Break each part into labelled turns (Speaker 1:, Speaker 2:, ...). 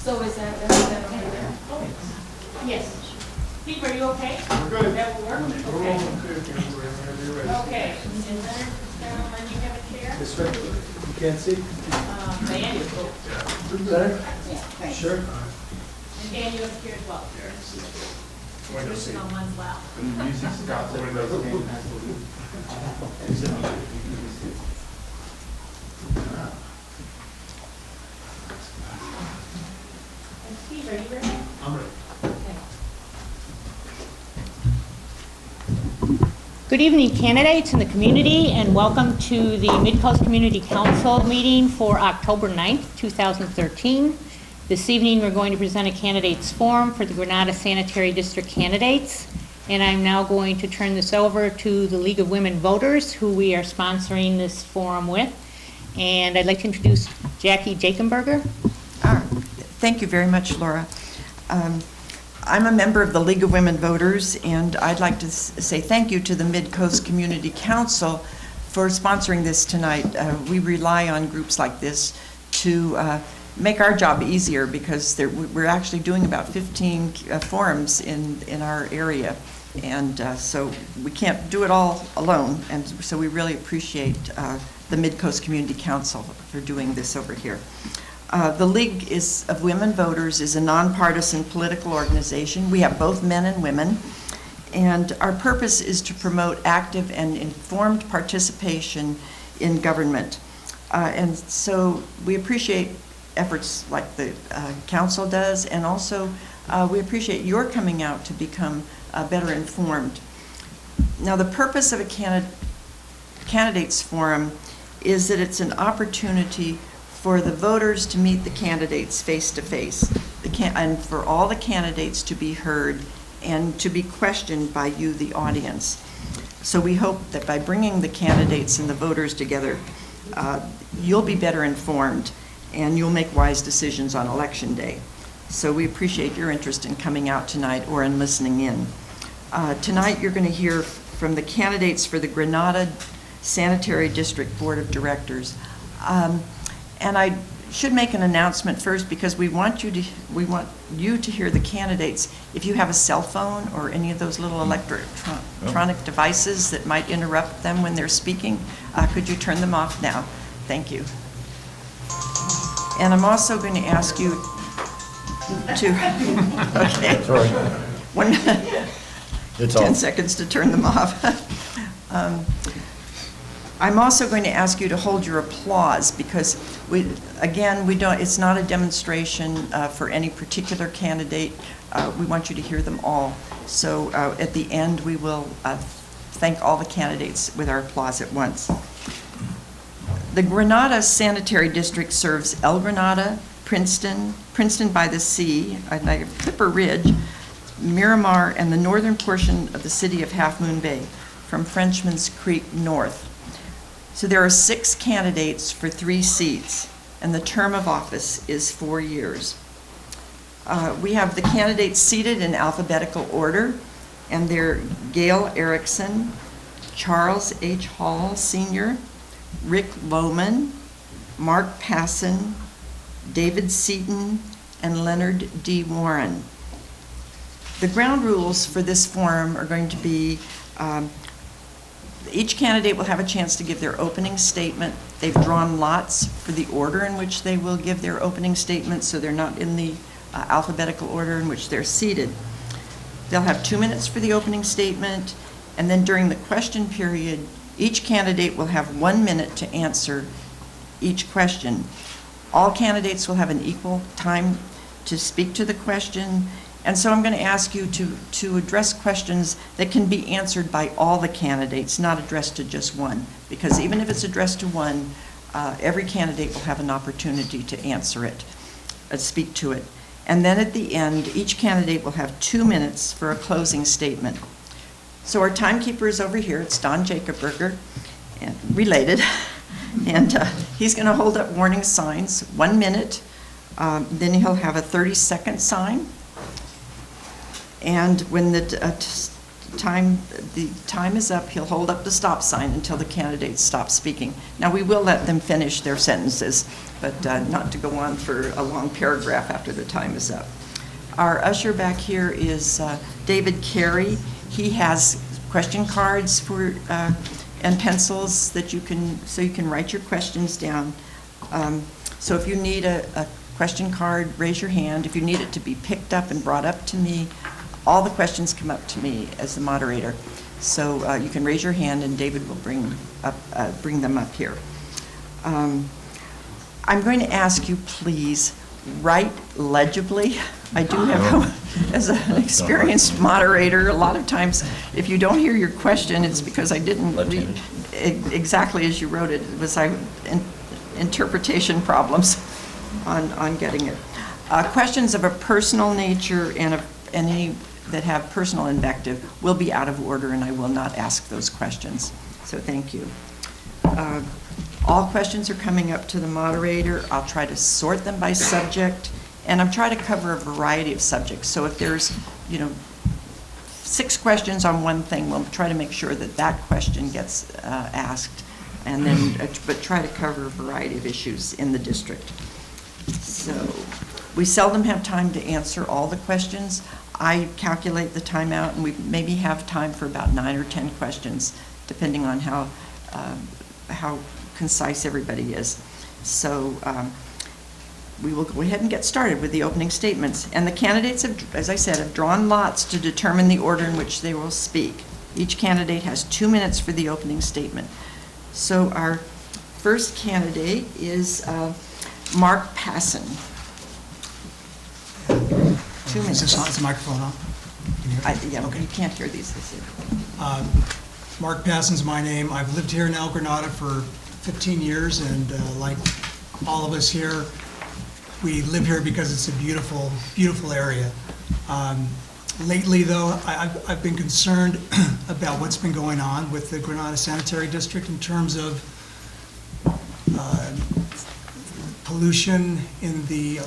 Speaker 1: So is that over there?
Speaker 2: Yes. Steve, are you okay?
Speaker 3: We're good.
Speaker 2: That will work?
Speaker 3: We're
Speaker 2: Okay.
Speaker 3: rolling too, whenever you're ready.
Speaker 2: Okay. And Leonard, Carolyn, you have a chair?
Speaker 3: This way. You can't see?
Speaker 2: Diane, you go.
Speaker 3: Better?
Speaker 1: Yeah, thanks.
Speaker 3: Sure.
Speaker 2: And Dan, you have a chair as well. You're sitting on one's lap. And Steve, are you ready?
Speaker 3: I'm ready.
Speaker 2: Good evening, candidates in the community, and welcome to the Midcoast Community Council meeting for October 9th, 2013. This evening, we're going to present a candidates forum for the Granada Sanitary District candidates, and I'm now going to turn this over to the League of Women Voters, who we are sponsoring this forum with. And I'd like to introduce Jackie Jakenberger.
Speaker 4: Thank you very much, Laura. I'm a member of the League of Women Voters, and I'd like to say thank you to the Midcoast Community Council for sponsoring this tonight. We rely on groups like this to make our job easier because we're actually doing about 15 forums in our area, and so we can't do it all alone, and so we really appreciate the Midcoast Community Council for doing this over here. The League of Women Voters is a nonpartisan political organization. We have both men and women, and our purpose is to promote active and informed participation in government. And so we appreciate efforts like the council does, and also we appreciate your coming out to become better informed. Now, the purpose of a candidates forum is that it's an opportunity for the voters to meet the candidates face to face, and for all the candidates to be heard and to be questioned by you, the audience. So we hope that by bringing the candidates and the voters together, you'll be better informed and you'll make wise decisions on election day. So we appreciate your interest in coming out tonight or in listening in. Tonight you're going to hear from the candidates for the Granada Sanitary District Board of Directors. And I should make an announcement first because we want you to hear the candidates. If you have a cell phone or any of those little electronic devices that might interrupt them when they're speaking, could you turn them off now? Thank you. And I'm also going to ask you to, okay.
Speaker 5: Sorry.
Speaker 4: 1 minute,
Speaker 5: It's
Speaker 4: 10
Speaker 5: off.
Speaker 4: seconds to turn them off. I'm also going to ask you to hold your applause because it's not a demonstration for any particular candidate. We want you to hear them all. So at the end, we will thank all the candidates with our applause at once. The Granada Sanitary District serves El Granada, Princeton by the Sea, Clipper Ridge, Miramar, and the northern portion of the city of Half Moon Bay from Frenchman's Creek north. So there are 6 candidates for 3 seats, and the term of office is 4 years. We have the candidates seated in alphabetical order, and they're Gail Erickson, Charles H. Hall, Sr., Rick Lohman, Mark Passon, David Seaton, and Leonard D. Warren. The ground rules for this forum are going to be each candidate will have a chance to give their opening statement. They've drawn lots for the order in which they will give their opening statement, so they're not in the alphabetical order in which they're seated. They'll have 2 minutes for the opening statement, and then during the question period, each candidate will have 1 minute to answer each question. All candidates will have an equal time to speak to the question, and so I'm going to ask you to address questions that can be answered by all the candidates, not addressed to just one, because even if it's addressed to one, every candidate will have an opportunity to answer it, speak to it. And then at the end, each candidate will have 2 minutes for a closing statement. So our timekeeper is over here. It's Don Jakenberger, and related. And he's going to hold up warning signs, 1 minute. Then he'll have a 30-second sign. And when the the time is up, he'll hold up the stop sign until the candidates stop speaking. Now, we will let them finish their sentences, but not to go on for a long paragraph after the time is up. Our usher back here is David Carey. He has question cards for and pencils that you can write your questions down. So if you need a question card, raise your hand. If you need it to be picked up and brought up to me, all the questions come up to me as the moderator. So you can raise your hand and David will bring them up here. I'm going to ask you, please, write legibly. I do have, as an experienced moderator, a lot of times if you don't hear your question, it's because I didn't read exactly as you wrote it. It was interpretation problems on getting it. Questions of a personal nature and any that have personal invective will be out of order, and I will not ask those questions. So thank you. All questions are coming up to the moderator. I'll try to sort them by subject, and I'm trying to cover a variety of subjects. So if there's, 6 questions on one thing, we'll try to make sure that that question gets asked, and then but try to cover a variety of issues in the district. So we seldom have time to answer all the questions. I calculate the time out, and we maybe have time for about 9 or 10 questions, depending on how concise everybody is. So we will go ahead and get started with the opening statements. And the candidates, have, as I said, have drawn lots to determine the order in which they will speak. Each candidate has 2 minutes for the opening statement. So our first candidate is Mark Passon. 2 minutes.
Speaker 5: Is the microphone on? Can you hear me?
Speaker 4: Yeah,
Speaker 5: Okay.
Speaker 4: you can't hear these.
Speaker 5: Mark Passon's my name. I've lived here in El Granada for 15 years, and like all of us here, we live here because it's a beautiful, beautiful area. Lately, though, I've been concerned about what's been going on with the Granada Sanitary District in terms of pollution in the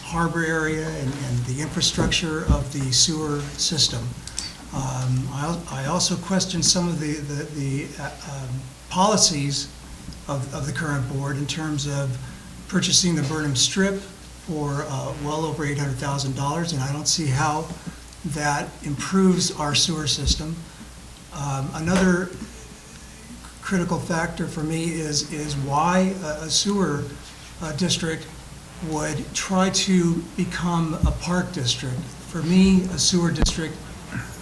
Speaker 5: harbor area and the infrastructure of the sewer system. I also question some of the policies of the current board in terms of purchasing the Burnham Strip for well over $800,000, and I don't see how that improves our sewer system. Another critical factor for me is why a sewer district would try to become a park district. For me, a sewer district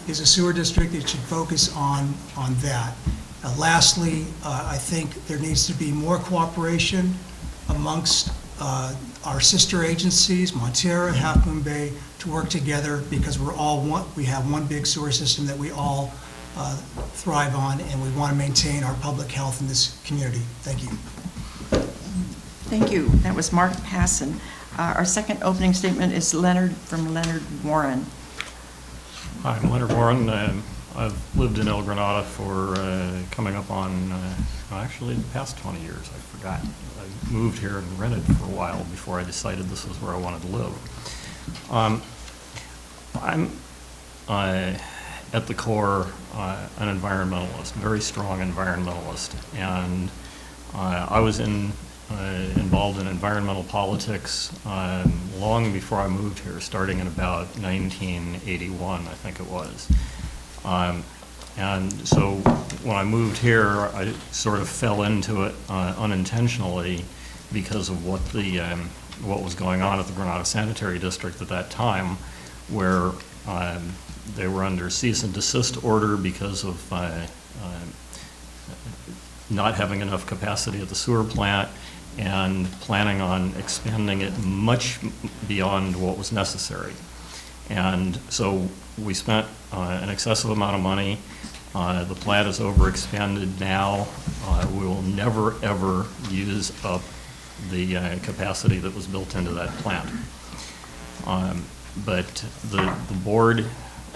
Speaker 5: is a sewer district. It should focus on that. Lastly, I think there needs to be more cooperation amongst our sister agencies, Montera, Half Moon Bay, to work together because we have one big sewer system that we all thrive on, and we want to maintain our public health in this community. Thank you.
Speaker 4: Thank you. That was Mark Passon. Our second opening statement is Leonard Warren.
Speaker 6: Hi, I'm Leonard Warren. I've lived in El Granada for coming up on, actually, the past 20 years. I forgot. I moved here and rented for a while before I decided this was where I wanted to live. I'm, at the core, an environmentalist, very strong environmentalist. And I was involved in environmental politics long before I moved here, starting in about 1981, I think it was. And so when I moved here, I sort of fell into it unintentionally because of what was going on at the Granada Sanitary District at that time, where they were under cease and desist order because of not having enough capacity at the sewer plant and planning on expanding it much beyond what was necessary. And so we spent an excessive amount of money. The plant is overexpanded now. We will never, ever use up the capacity that was built into that plant. But the board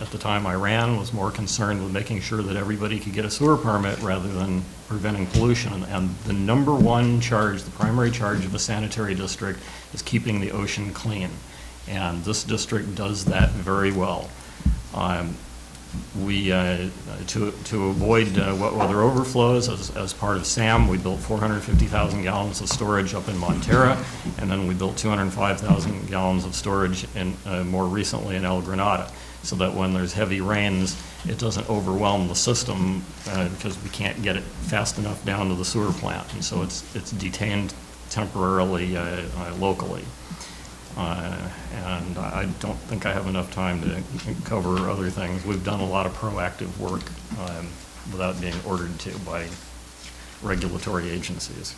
Speaker 6: at the time I ran was more concerned with making sure that everybody could get a sewer permit rather than preventing pollution. And the number one charge, the primary charge of a sanitary district is keeping the ocean clean. And this district does that very well. We, to avoid wet weather overflows, as part of SAM, we built 450,000 gallons of storage up in Montera, and then we built 205,000 gallons of storage in, more recently in El Granada, so that when there's heavy rains, it doesn't overwhelm the system because we can't get it fast enough down to the sewer plant, and so it's detained temporarily locally. And I don't think I have enough time to cover other things. We've done a lot of proactive work without being ordered to by regulatory agencies.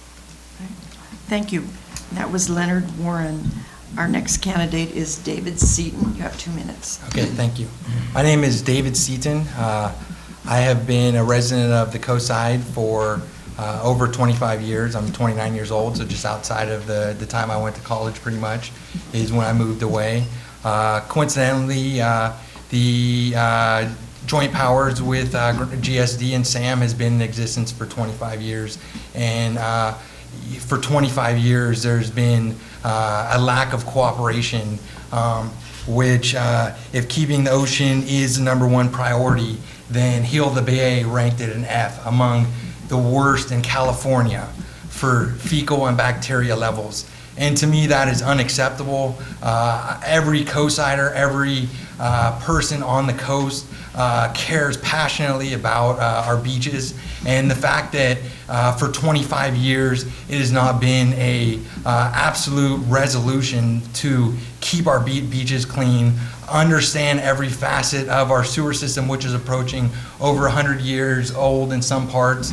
Speaker 4: Thank you. That was Leonard Warren. Our next candidate is David Seaton. You have 2 minutes.
Speaker 7: Okay, thank you. My name is David Seaton. I have been a resident of the Coastside for over 25 years. I'm 29 years old, so just outside of the time I went to college pretty much is when I moved away. Coincidentally, the joint powers with GSD and SAM has been in existence for 25 years. And for 25 years, there's been a lack of cooperation, which if keeping the ocean is the #1 priority, then Heal the Bay ranked it an F among the worst in California for fecal and bacteria levels. And to me, that is unacceptable. Every coastsider, every person on the coast cares passionately about our beaches. And the fact that for 25 years, it has not been a absolute resolution to keep our beaches clean, understand every facet of our sewer system, which is approaching over 100 years old in some parts.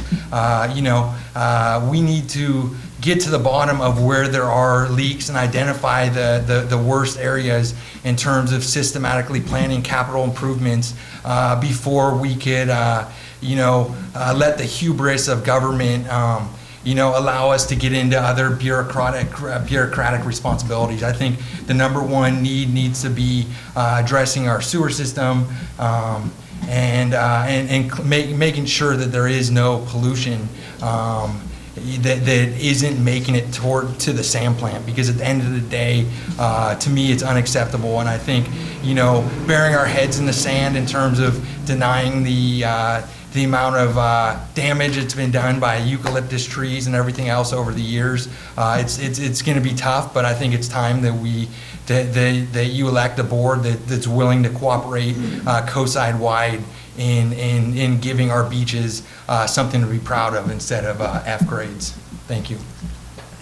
Speaker 7: We need to get to the bottom of where there are leaks and identify the worst areas in terms of systematically planning capital improvements before we could, let the hubris of government allow us to get into other bureaucratic responsibilities. I think the #1 need needs to be addressing our sewer system and making sure that there is no pollution that isn't making it to the sand plant, because at the end of the day, to me, it's unacceptable. And I think, burying our heads in the sand in terms of denying the amount of damage that's been done by eucalyptus trees and everything else over the years, it's going to be tough. But I think it's time that that you elect a board that's willing to cooperate coastside wide in giving our beaches something to be proud of instead of F grades. Thank you.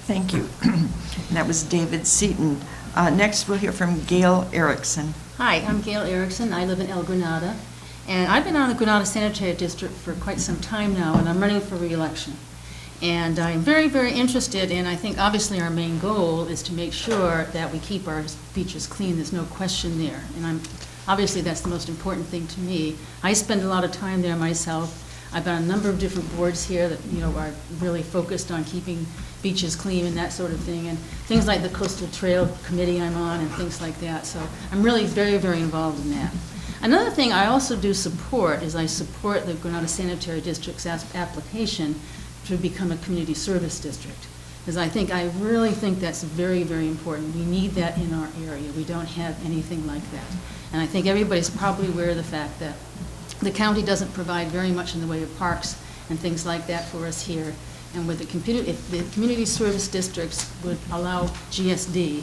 Speaker 4: Thank you. And that was David Seaton. Next, we'll hear from Gail Erickson.
Speaker 8: Hi, I'm Gail Erickson. I live in El Granada, and I've been on the Granada Sanitary District for quite some time now, and I'm running for re-election. And I'm very, very interested in, I think obviously our main goal is to make sure that we keep our beaches clean. There's no question there. And obviously that's the most important thing to me. I spend a lot of time there myself. I've been on a number of different boards here that are really focused on keeping beaches clean and that sort of thing, and things like the Coastal Trail Committee I'm on and things like that. So I'm really very, very involved in that. Another thing I also do support is I support the Granada Sanitary District's application to become a community service district, because I really think that's very, very important. We need that in our area. We don't have anything like that. And I think everybody's probably aware of the fact that the county doesn't provide very much in the way of parks and things like that for us here. And with if the community service districts would allow GSD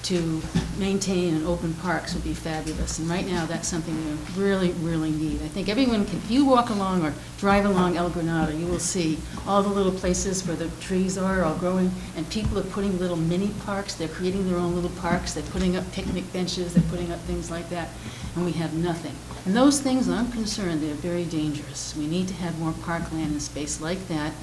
Speaker 8: to maintain and open parks would be fabulous. And right now, that's something we really, really need. I think everyone can, if you walk along or drive along El Granada, you will see all the little places where the trees are all growing, and people are putting little mini parks. They're creating their own little parks. They're putting up picnic benches. They're putting up things like that, and we have nothing. And those things, I'm concerned, they're very dangerous. We need to have more parkland and space like that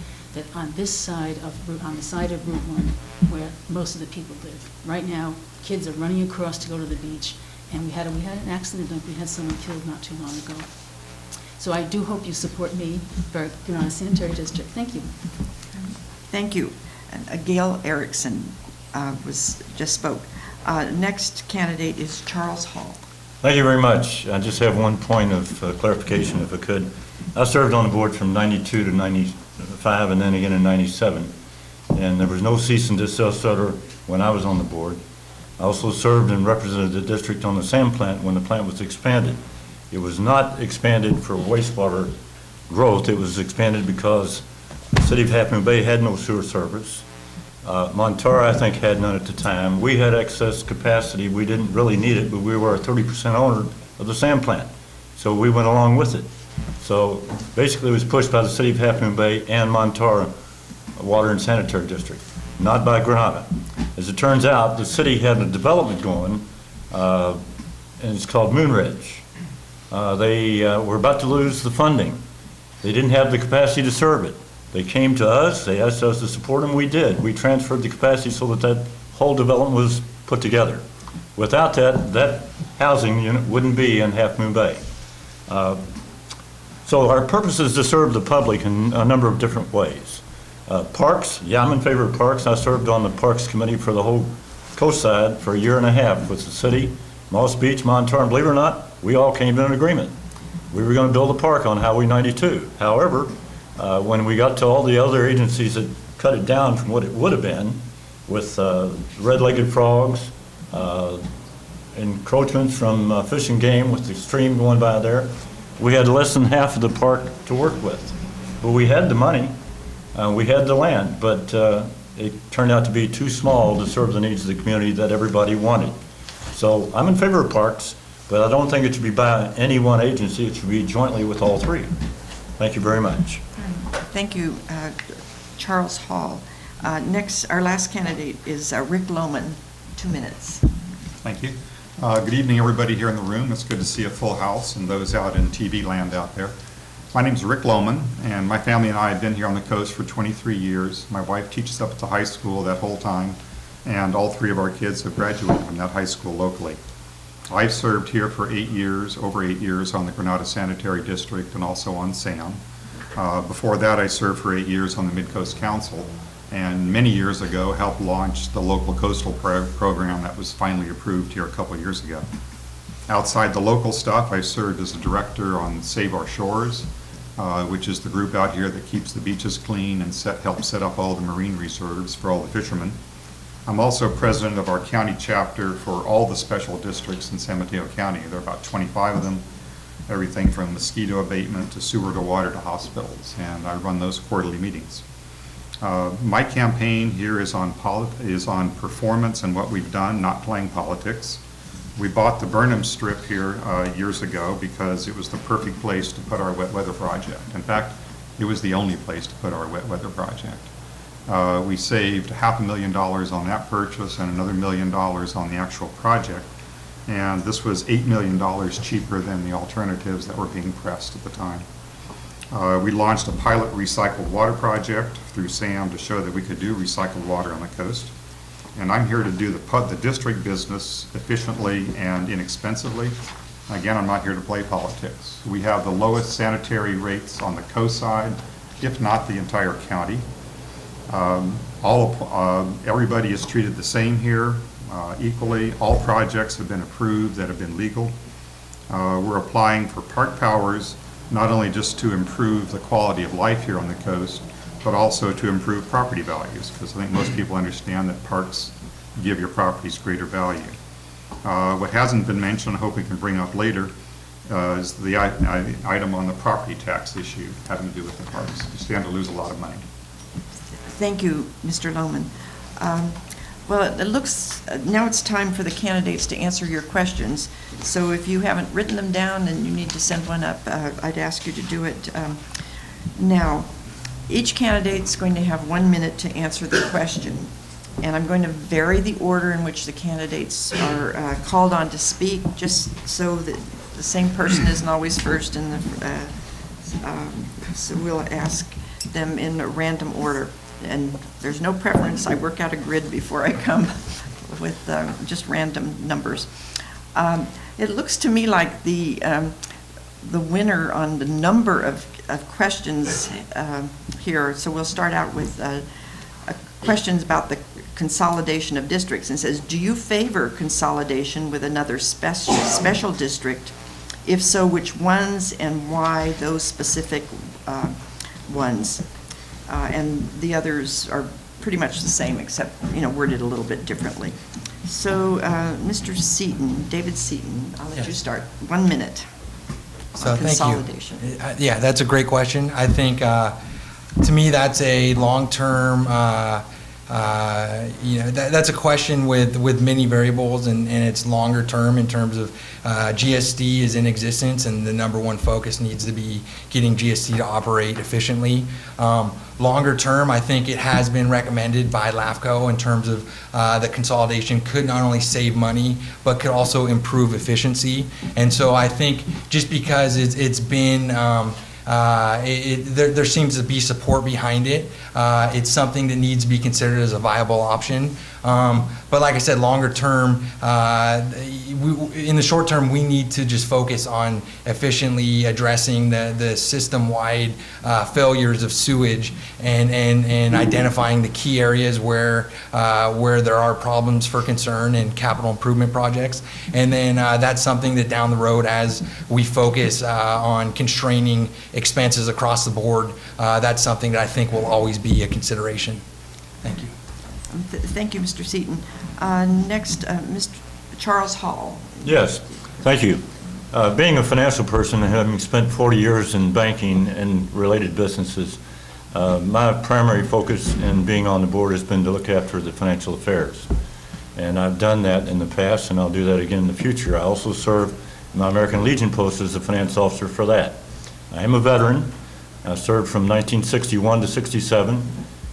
Speaker 8: on this side on the side of Route 1, where most of the people live. Right now, kids are running across to go to the beach, and we had an accident. We had someone killed not too long ago. So I do hope you support me for Granada Sanitary District. Thank you.
Speaker 4: Thank you. Gail Erickson just spoke. Next candidate is Charles Hall.
Speaker 9: Thank you very much. I just have one point of clarification, if I could. I served on the board from 92 to 95, and then again in 97. And there was no cease and desist order when I was on the board. I also served and represented the district on the sand plant when the plant was expanded. It was not expanded for wastewater growth. It was expanded because the city of Half Moon Bay had no sewer service. Montara, I think, had none at the time. We had excess capacity. We didn't really need it, but we were a 30% owner of the sand plant. So we went along with it. So basically, it was pushed by the city of Half Moon Bay and Montara Water and Sanitary District, not by Granada. As it turns out, the city had a development going, and it's called Moon Ridge. They were about to lose the funding. They didn't have the capacity to serve it. They came to us, they asked us to support them, we did. We transferred the capacity so that that whole development was put together. Without that, that housing unit wouldn't be in Half Moon Bay. So our purpose is to serve the public in a number of different ways. Parks, yeah, I'm in favor of parks. I served on the Parks Committee for the whole coast side for a year and a half with the city, Moss Beach, Montara, and believe it or not, we all came to an agreement. We were going to build a park on Highway 92. However, when we got to all the other agencies that cut it down from what it would have been with red-legged frogs, encroachments from Fish and Game with the stream going by there, we had less than half of the park to work with. But we had the money, we had the land, but it turned out to be too small to serve the needs of the community that everybody wanted. So I'm in favor of parks, but I don't think it should be by any one agency. It should be jointly with all three. Thank you very much.
Speaker 4: Thank you, Charles Hall. Next, our last candidate is Rick Lohman, 2 minutes.
Speaker 10: Thank you. Good evening, everybody here in the room. It's good to see a full house and those out in TV land out there. My name is Rick Lohman, and my family and I have been here on the coast for 23 years. My wife teaches up at the high school that whole time, and all three of our kids have graduated from that high school locally. I've served here for 8 years, over 8 years, on the Granada Sanitary District and also on SAM. Before that, I served for 8 years on the Midcoast Council, and many years ago helped launch the local coastal program that was finally approved here a couple of years ago. Outside the local stuff, I served as a director on Save Our Shores, which is the group out here that keeps the beaches clean and helps set up all the marine reserves for all the fishermen. I'm also president of our county chapter for all the special districts in San Mateo County. There are about 25 of them, everything from mosquito abatement to sewer to water to hospitals, and I run those quarterly meetings. My campaign here is on performance and what we've done, not playing politics. We bought the Burnham Strip here years ago because it was the perfect place to put our wet weather project. In fact, it was the only place to put our wet weather project. We saved $500,000 on that purchase and another $1 million on the actual project. And this was $8 million cheaper than the alternatives that were being pressed at the time. We launched a pilot recycled water project through SAM to show that we could do recycled water on the coast. And I'm here to do the district business efficiently and inexpensively. Again, I'm not here to play politics. We have the lowest sanitary rates on the coast side, if not the entire county. Everybody is treated the same here, equally. All projects have been approved that have been legal. We're applying for park powers, not only just to improve the quality of life here on the coast, but also to improve property values, because I think most people understand that parks give your properties greater value. What hasn't been mentioned, I hope we can bring up later, is the item on the property tax issue having to do with the parks. You stand to lose a lot of money.
Speaker 4: Thank you, Mr. Lohman. Well, it looks, now it's time for the candidates to answer your questions. So if you haven't written them down and you need to send one up, I'd ask you to do it now. Each candidate's going to have 1 minute to answer the question. And I'm going to vary the order in which the candidates are called on to speak, just so that the same person isn't always first in the, so we'll ask them in a random order. And there's no preference. I work out a grid before I come with just random numbers. It looks to me like the winner on the number of questions here. So we'll start out with questions about the consolidation of districts. And it says, do you favor consolidation with another special district? If so, which ones and why those specific ones? And the others are pretty much the same, except, worded a little bit differently. So, Mr. Seaton, David Seaton, I'll let you start. 1 minute.
Speaker 7: So
Speaker 4: on
Speaker 7: thank
Speaker 4: consolidation?
Speaker 7: you. Yeah, that's a great question. I think, to me, that's a long-term, that's a question with many variables, and it's longer term in terms of GSD is in existence, and the number one focus needs to be getting GSD to operate efficiently. Longer term, I think it has been recommended by LAFCO in terms of the consolidation could not only save money, but could also improve efficiency. And so I think just because it's been there seems to be support behind it. It's something that needs to be considered as a viable option. But like I said, longer term, in the short term, we need to just focus on efficiently addressing the system-wide failures of sewage and identifying the key areas where there are problems for concern and capital improvement projects. And then that's something that down the road, as we focus on constraining expenses across the board, that's something that I think will always be a consideration. Thank you.
Speaker 4: Thank you, Mr. Seaton. Next, Mr. Charles Hall.
Speaker 9: Yes, thank you. Being a financial person and having spent 40 years in banking and related businesses, my primary focus in being on the board has been to look after the financial affairs. And I've done that in the past, and I'll do that again in the future. I also serve in my American Legion post as a finance officer for that. I am a veteran. I served from 1961 to 67.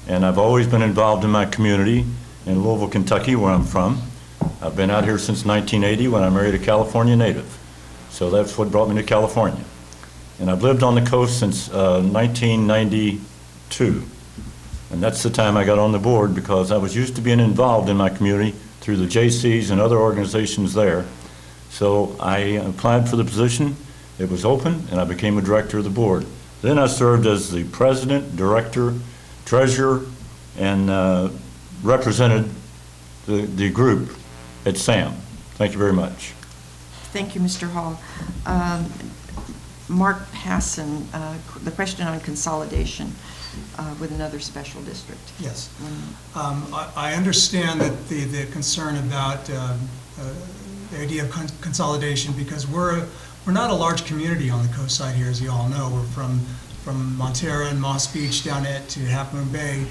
Speaker 9: And I've always been involved in my community in Louisville, Kentucky, where I'm from. I've been out here since 1980 when I married a California native. So that's what brought me to California. And I've lived on the coast since 1992. And that's the time I got on the board, because I was used to being involved in my community through the JCs and other organizations there. So I applied for the position. It was open, and I became a director of the board. Then I served as the president, director, treasurer, and represented the group at SAM. Thank you very much.
Speaker 4: Thank you, Mr. Hall. Mark Hassan, the question on consolidation with another special district.
Speaker 5: Yes. I understand that the concern about the idea of consolidation, because we're not a large community on the coast side here, as you all know. We're from Montera and Moss Beach down to Half Moon Bay.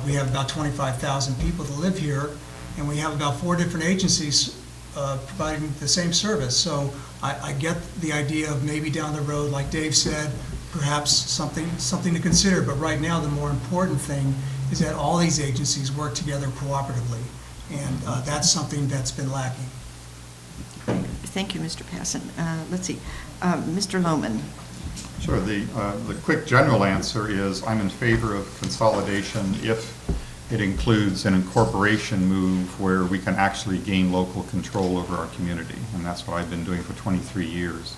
Speaker 5: We have about 25,000 people that live here, and we have about 4 different agencies providing the same service. So I get the idea of maybe down the road, like Dave said, perhaps something to consider. But right now, the more important thing is that all these agencies work together cooperatively, and that's something that's been lacking.
Speaker 4: Thank you, Mr. Passon. Let's see, Mr. Lohman.
Speaker 10: Sure. The quick general answer is I'm in favor of consolidation if it includes an incorporation move where we can actually gain local control over our community, and that's what I've been doing for 23 years.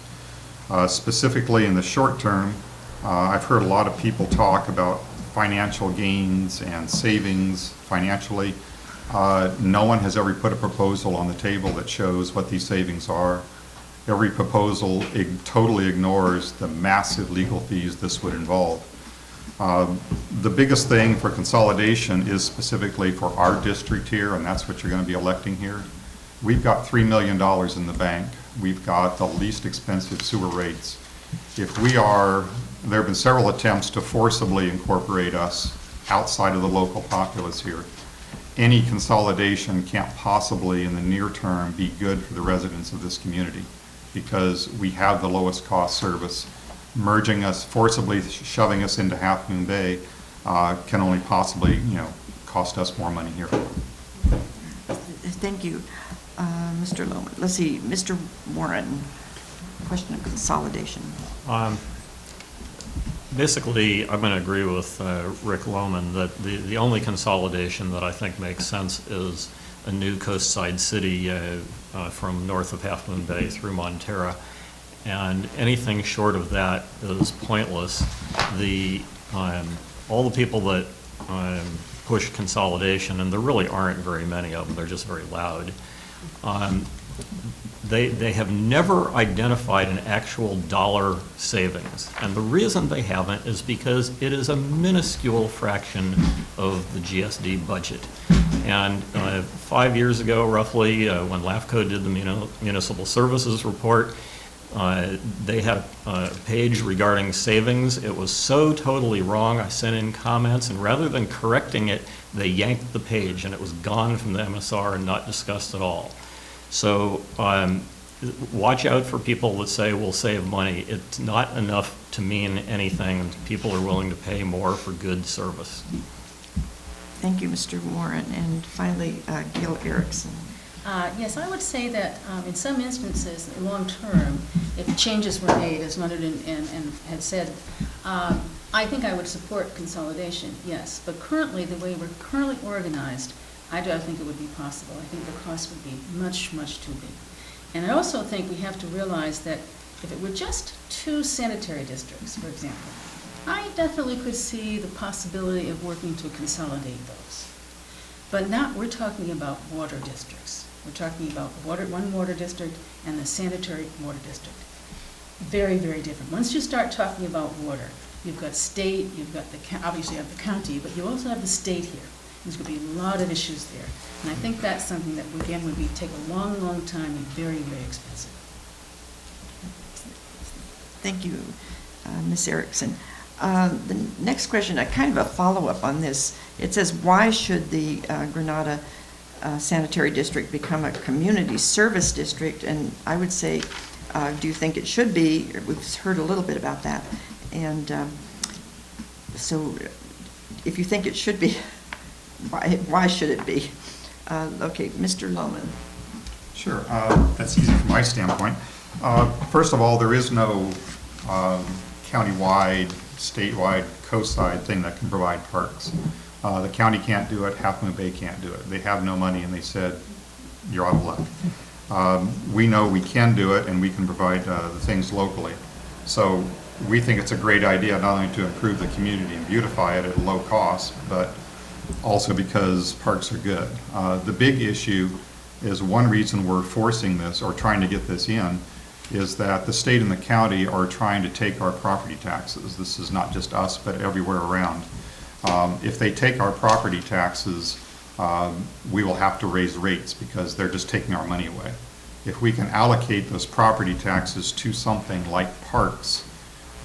Speaker 10: Specifically in the short term, I've heard a lot of people talk about financial gains and savings financially. No one has ever put a proposal on the table that shows what these savings are. Every proposal totally ignores the massive legal fees this would involve. The biggest thing for consolidation is specifically for our district here, and that's what you're going to be electing here. We've got $3 million in the bank. We've got the least expensive sewer rates. There have been several attempts to forcibly incorporate us outside of the local populace here. Any consolidation can't possibly, in the near term, be good for the residents of this community, because we have the lowest cost service. Merging us, forcibly shoving us into Half Moon Bay can only possibly, cost us more money here.
Speaker 4: Thank you, Mr. Lohman. Let's see, Mr. Warren, question of consolidation.
Speaker 6: Basically, I'm going to agree with Rick Lohman that the only consolidation that I think makes sense is a new coastside city from north of Half Moon Bay through Montera, and anything short of that is pointless. All the people that push consolidation, and there really aren't very many of them, they're just very loud, they have never identified an actual dollar savings. And the reason they haven't is because it is a minuscule fraction of the GSD budget. And 5 years ago, roughly, when LAFCO did the municipal services report, They had a page regarding savings. It was so totally wrong. I sent in comments, and rather than correcting it, they yanked the page, and it was gone from the MSR and not discussed at all. So watch out for people that say we'll save money. It's not enough to mean anything. People are willing to pay more for good service.
Speaker 4: Thank you, Mr. Warren. And finally, Gil Erickson.
Speaker 8: Yes, I would say that in some instances, long-term, if changes were made, as Leonard and had said, I think I would support consolidation, yes. But currently, the way we're currently organized, I don't think it would be possible. I think the cost would be much, much too big. And I also think we have to realize that if it were just 2 sanitary districts, for example, I definitely could see the possibility of working to consolidate those. But now we're talking about water districts. We're talking about one water district and the sanitary water district. Very, very different. Once you start talking about water, you've got state, you've got obviously you have the county, but you also have the state here. There's going to be a lot of issues there. And I think that's something that, again, would take a long, long time and very, very expensive.
Speaker 4: Thank you, Ms. Erickson. The next question, kind of a follow-up on this. It says, why should the Granada Sanitary District become a community service district? And I would say, do you think it should be? We've heard a little bit about that. And so if you think it should be, why should it be? Okay, Mr. Lohman.
Speaker 10: Sure, that's easy from my standpoint. First of all, there is no countywide, statewide, coast-side thing that can provide parks. The county can't do it, Half Moon Bay can't do it. They have no money, and they said, you're out of luck. We know we can do it, and we can provide the things locally. So we think it's a great idea not only to improve the community and beautify it at a low cost, but also because parks are good. The big issue is one reason we're forcing this or trying to get this in is that the state and the county are trying to take our property taxes. This is not just us, but everywhere around. If they take our property taxes, we will have to raise rates because they're just taking our money away. If we can allocate those property taxes to something like parks,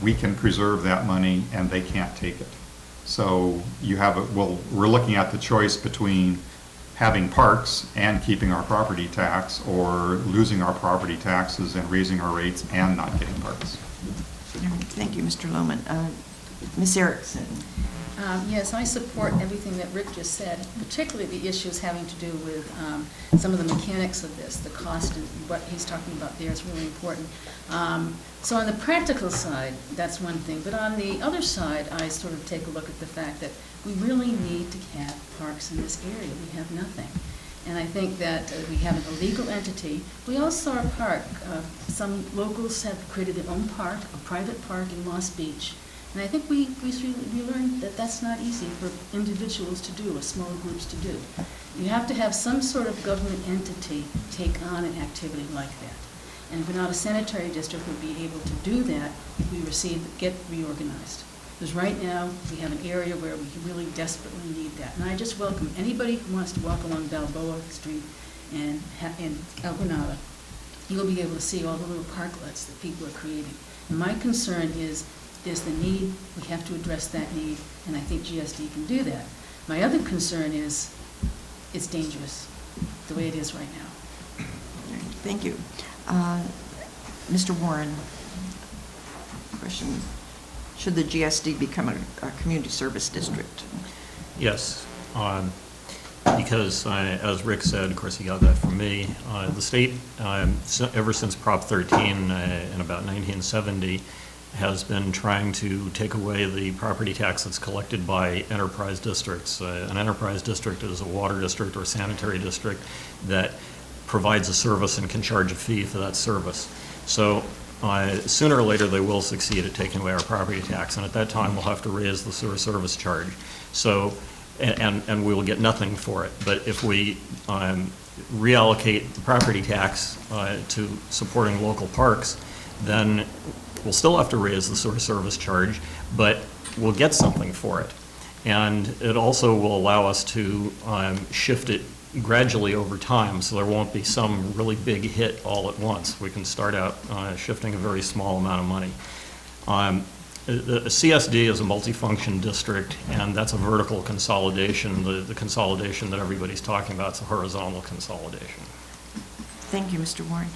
Speaker 10: we can preserve that money and they can't take it. So you have we're looking at the choice between having parks and keeping our property tax, or losing our property taxes and raising our rates and not getting parks.
Speaker 4: Thank you, Mr. Lohman. Ms. Erickson.
Speaker 8: Yes, I support everything that Rick just said, particularly the issues having to do with some of the mechanics of this, the cost and what he's talking about there is really important. So on the practical side, that's one thing. But on the other side, I sort of take a look at the fact that we really need to have parks in this area. We have nothing. And I think that we have an illegal entity. We also are a park. Some locals have created their own park, a private park in Moss Beach. And I think we learned that that's not easy for individuals to do, or small groups to do. You have to have some sort of government entity take on an activity like that. And Granada Sanitary District would be able to do that if we get reorganized. Because right now, we have an area where we really desperately need that. And I just welcome anybody who wants to walk along Balboa Street in El Granada. You'll be able to see all the little parklets that people are creating. And my concern is there's the need, we have to address that need, and I think GSD can do that. My other concern is it's dangerous, the way it is right now.
Speaker 4: Thank you. Mr. Warren, question, should the GSD become a community service district?
Speaker 6: Yes, because as Rick said, of course he got that from me, the state, ever since Prop 13 in about 1970, has been trying to take away the property tax that's collected by enterprise districts. An enterprise district is a water district or sanitary district that provides a service and can charge a fee for that service. So sooner or later they will succeed at taking away our property tax, and at that time we'll have to raise the sewer service charge. So, and we will get nothing for it. But if we reallocate the property tax to supporting local parks, then we'll still have to raise the sewer service charge, but we'll get something for it. And it also will allow us to shift it gradually over time, so there won't be some really big hit all at once. We can start out shifting a very small amount of money. The CSD is a multifunction district, and that's a vertical consolidation. The consolidation that everybody's talking about is a horizontal consolidation.
Speaker 4: Thank you, Mr. Warren.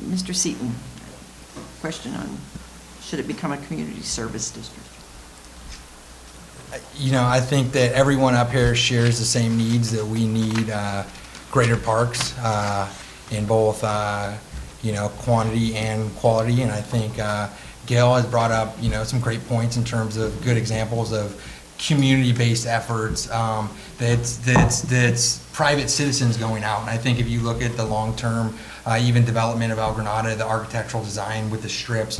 Speaker 4: Mr. Seaton, question on, should it become a community service district?
Speaker 7: You know, I think that everyone up here shares the same needs, that we need greater parks in both, you know, quantity and quality. And I think Gail has brought up, you know, some great points in terms of good examples of community-based efforts that's private citizens going out. And I think if you look at the long-term even development of El Granada, the architectural design with the strips,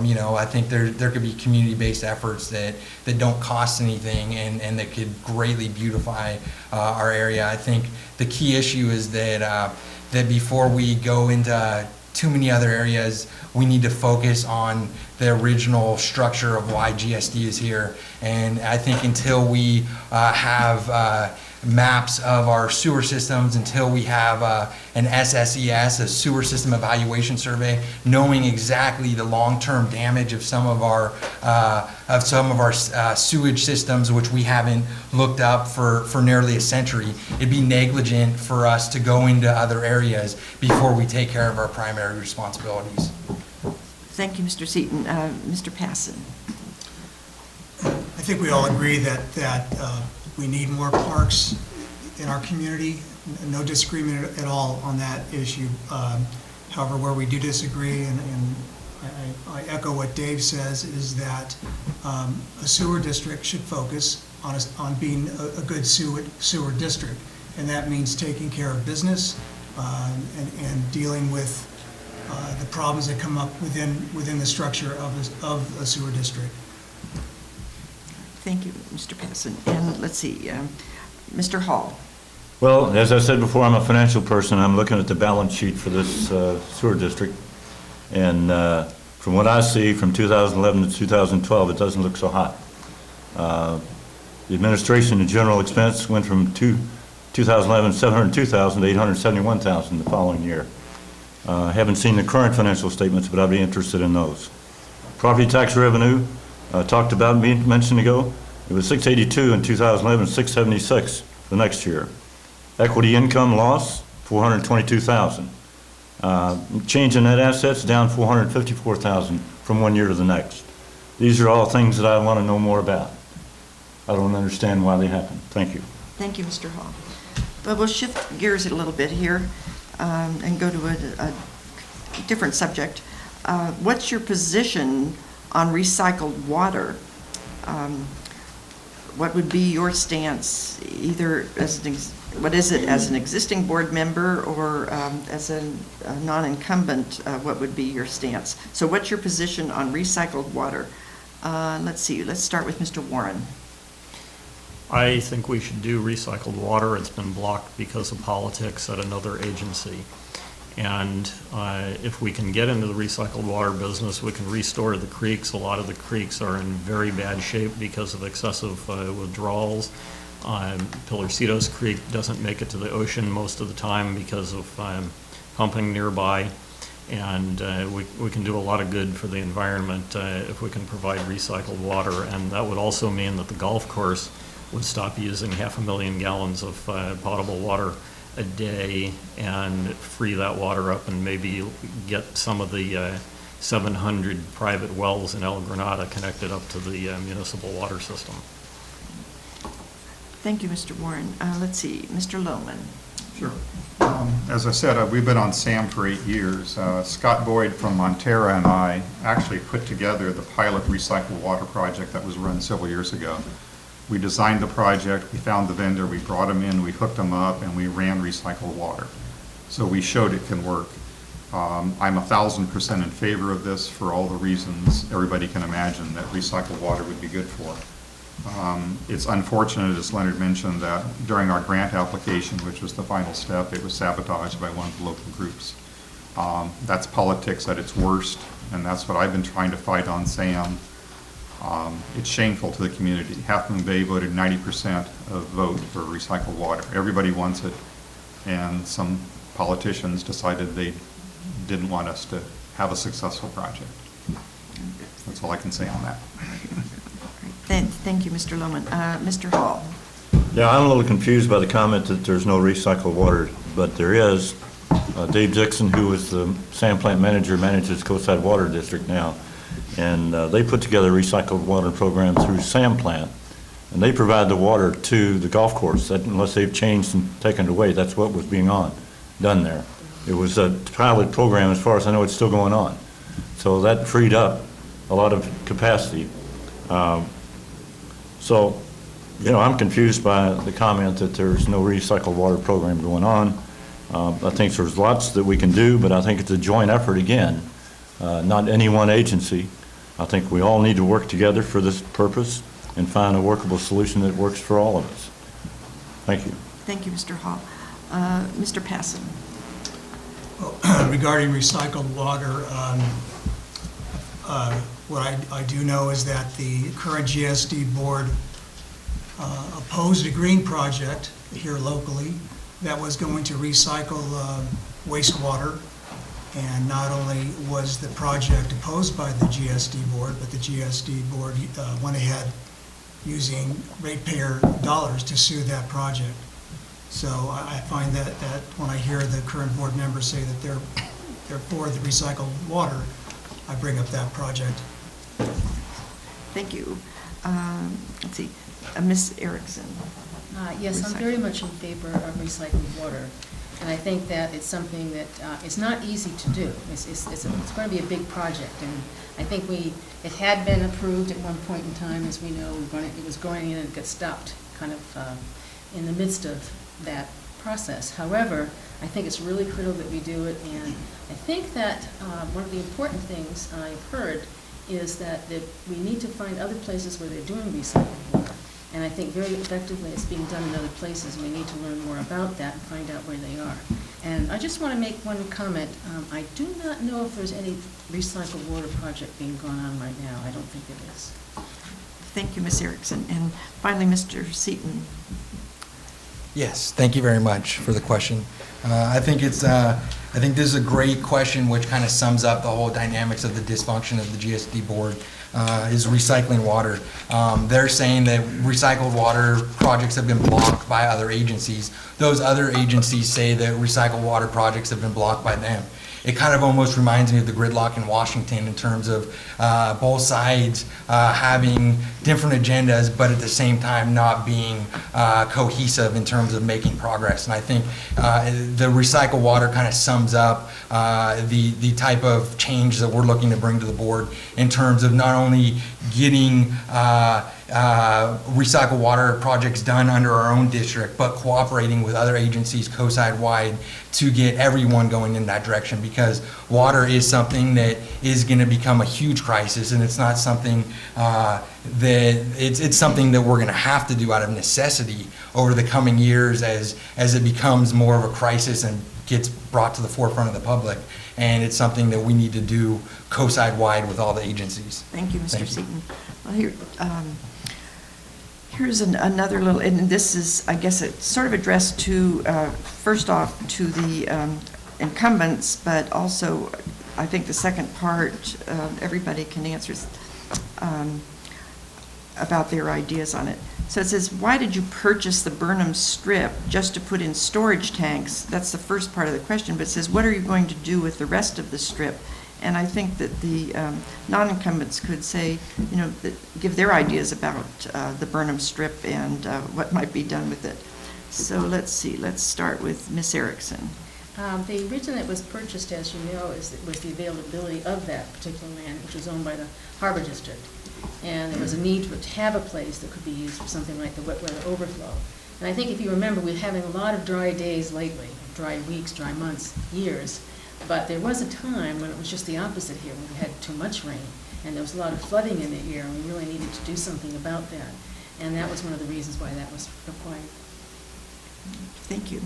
Speaker 7: you know, I think there could be community-based efforts that don't cost anything and that could greatly beautify our area. I think the key issue is that before we go into too many other areas, we need to focus on the original structure of why GSD is here. And I think until we have maps of our sewer systems, until we have an SSES, a sewer system evaluation survey, knowing exactly the long-term damage of some of our sewage systems, which we haven't looked up for nearly a century, it'd be negligent for us to go into other areas before we take care of our primary responsibilities.
Speaker 4: Thank you, Mr. Seaton. Mr. Passon.
Speaker 5: I think we all agree that we need more parks in our community. No disagreement at all on that issue. However, where we do disagree, and I echo what Dave says, is that a sewer district should focus on being a good sewer district. And that means taking care of business and dealing with the problems that come up within the structure of a sewer district.
Speaker 4: Thank you, Mr. Passon. And let's see, Mr. Hall.
Speaker 9: Well, as I said before, I'm a financial person. I'm looking at the balance sheet for this sewer district. And from what I see, from 2011 to 2012, it doesn't look so hot. The administration and general expense went from 2011, 702,000 to 871,000 the following year. I haven't seen the current financial statements, but I'd be interested in those. Property tax revenue, talked about, mentioned ago, it was 682 in 2011, 676 the next year. Equity income loss, 422,000. Change in net assets down 454,000 from one year to the next. These are all things that I want to know more about. I don't understand why they happen. Thank you.
Speaker 4: Thank you, Mr. Hall. But we'll shift gears a little bit here and go to a different subject. What's your position on recycled water? What would be your stance, either as what is it as an existing board member or as a non-incumbent? What would be your stance? So what's your position on recycled water? Let's see, let's start with Mr. Warren.
Speaker 6: I think we should do recycled water. It's been blocked because of politics at another agency. And if we can get into the recycled water business, we can restore the creeks. A lot of the creeks are in very bad shape because of excessive withdrawals. Pilarcitos Creek doesn't make it to the ocean most of the time because of pumping nearby. And we can do a lot of good for the environment if we can provide recycled water. And that would also mean that the golf course would stop using 500,000 gallons of potable water a day and free that water up and maybe get some of the 700 private wells in El Granada connected up to the municipal water system.
Speaker 4: Thank you, Mr. Warren. Let's see, Mr. Lohman.
Speaker 10: Sure. As I said, we've been on SAM for 8 years. Scott Boyd from Montera and I actually put together the pilot recycled water project that was run several years ago. We designed the project, we found the vendor, we brought him in, we hooked him up, and we ran recycled water. So we showed it can work. I'm 1,000% in favor of this for all the reasons everybody can imagine that recycled water would be good for. It's unfortunate, as Leonard mentioned, that during our grant application, which was the final step, it was sabotaged by one of the local groups. That's politics at its worst, and that's what I've been trying to fight on SAM It's shameful to the community. Half Moon Bay voted 90% of vote for recycled water. Everybody wants it, and some politicians decided they didn't want us to have a successful project. That's all I can say on that.
Speaker 4: Thank you, Mr. Lohman. Mr. Hall?
Speaker 9: Yeah, I'm a little confused by the comment that there's no recycled water, but there is. Dave Dixon, who was the sand plant manager, manages Coastside Water District now, and they put together a recycled water program through sand plant, and they provide the water to the golf course. That, unless they've changed and taken it away, that's what was being done there. It was a pilot program. As far as I know, it's still going on. So that freed up a lot of capacity. So, you know, I'm confused by the comment that there's no recycled water program going on. I think there's lots that we can do, but I think it's a joint effort again, not any one agency. I think we all need to work together for this purpose and find a workable solution that works for all of us. Thank you.
Speaker 4: Thank you, Mr. Hall. Mr. Passon?
Speaker 5: Well, regarding recycled water, what I do know is that the current GSD board opposed a green project here locally that was going to recycle wastewater. And not only was the project opposed by the GSD board, but the GSD board went ahead using ratepayer dollars to sue that project. So I find that when I hear the current board members say that they're for the recycled water, I bring up that project.
Speaker 4: Thank you. Let's see, Ms. Erickson.
Speaker 8: Yes, I'm very much in favor of recycled water. And I think that it's something that it's not easy to do. It's going to be a big project. And I think it had been approved at one point in time, as we know. It was going in and it got stopped kind of in the midst of that process. However, I think it's really critical that we do it. And I think that one of the important things I've heard is that we need to find other places where they're doing recycled water. And I think very effectively it's being done in other places. We need to learn more about that and find out where they are. And I just want to make one comment. I do not know if there's any recycled water project being going on right now. I don't think it is.
Speaker 4: Thank you, Ms. Erickson. And finally, Mr. Seaton.
Speaker 7: Yes, thank you very much for the question. I think this is a great question, which kind of sums up the whole dynamics of the dysfunction of the GSD board. Is recycling water. They're saying that recycled water projects have been blocked by other agencies. Those other agencies say that recycled water projects have been blocked by them. It kind of almost reminds me of the gridlock in Washington in terms of both sides having different agendas, but at the same time not being cohesive in terms of making progress. And I think the recycled water kind of sums up the type of change that we're looking to bring to the board in terms of not only getting recycled water projects done under our own district, but cooperating with other agencies coastside-wide to get everyone going in that direction, because water is something that is going to become a huge crisis, and it's not something it's something that we're going to have to do out of necessity over the coming years as it becomes more of a crisis and gets brought to the forefront of the public. And it's something that we need to do coastside-wide with all the agencies.
Speaker 4: Thank you, Mr. Seaton. Well, here's another little, and this is, I guess, it's sort of addressed to, first off, to the incumbents, but also, I think the second part, everybody can answer about their ideas on it. So it says, why did you purchase the Burnham Strip just to put in storage tanks? That's the first part of the question, but it says, what are you going to do with the rest of the strip? And I think that the non-incumbents could say, you know, give their ideas about the Burnham Strip and what might be done with it. So let's see, let's start with Ms. Erickson.
Speaker 8: The reason it was purchased, as you know, was the availability of that particular land, which was owned by the Harbor District. And there was a need to have a place that could be used for something like the wet weather overflow. And I think if you remember, we're having a lot of dry days lately, dry weeks, dry months, years. But there was a time when it was just the opposite here, when we had too much rain. And there was a lot of flooding in the air, and we really needed to do something about that. And that was one of the reasons why that was required.
Speaker 4: Thank you.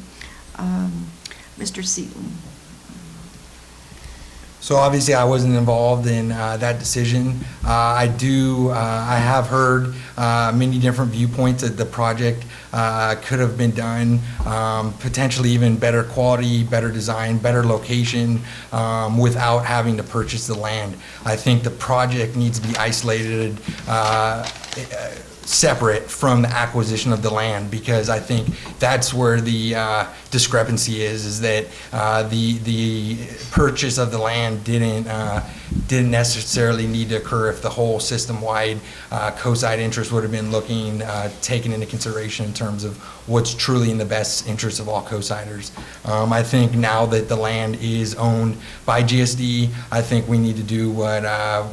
Speaker 4: Mr. Seaton.
Speaker 7: So obviously, I wasn't involved in that decision. I have heard many different viewpoints that the project could have been done, potentially even better quality, better design, better location, without having to purchase the land. I think the project needs to be isolated, separate from the acquisition of the land, because I think that's where the discrepancy is that the purchase of the land didn't necessarily need to occur if the whole system-wide co-side interest would have been taken into consideration in terms of what's truly in the best interest of all co-siders. I think now that the land is owned by GSD, I think we need to do what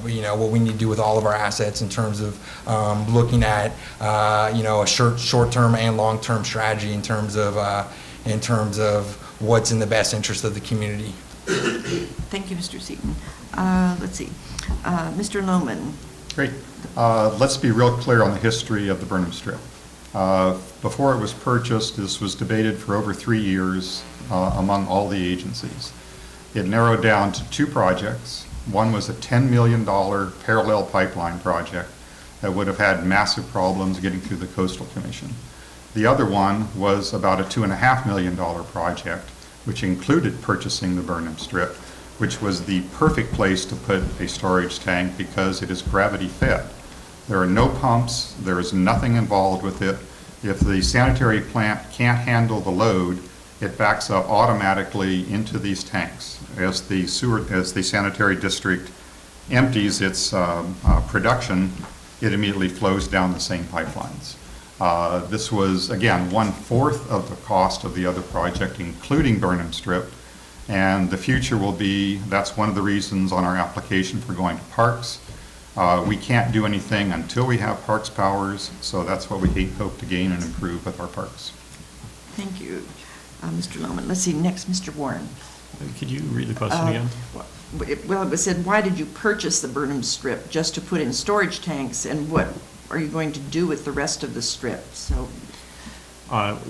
Speaker 7: we need to do with all of our assets in terms of looking at a short-term and long-term strategy in terms of what's in the best interest of the community.
Speaker 4: Thank you, Mr. Seaton. Let's see. Mr. Lohman.
Speaker 10: Great. Let's be real clear on the history of the Burnham Strip. Before it was purchased, this was debated for over 3 years among all the agencies. It narrowed down to 2 projects. One was a $10 million parallel pipeline project that would have had massive problems getting through the Coastal Commission. The other one was about a $2.5 million project, which included purchasing the Burnham Strip, which was the perfect place to put a storage tank because it is gravity fed. There are no pumps, there is nothing involved with it. If the sanitary plant can't handle the load, it backs up automatically into these tanks. As the sanitary district empties its production, it immediately flows down the same pipelines. This was, again, 1/4 of the cost of the other project, including Burnham Strip. And the future will be, that's one of the reasons on our application for going to parks. We can't do anything until we have parks powers, so that's what we hope to gain and improve with our parks.
Speaker 4: Thank you, Mr. Lohman. Let's see, next, Mr. Warren.
Speaker 6: Could you read the question again?
Speaker 4: Well, it was said, why did you purchase the Burnham Strip? Just to put in storage tanks, and what are you going to do with the rest of the strip? So,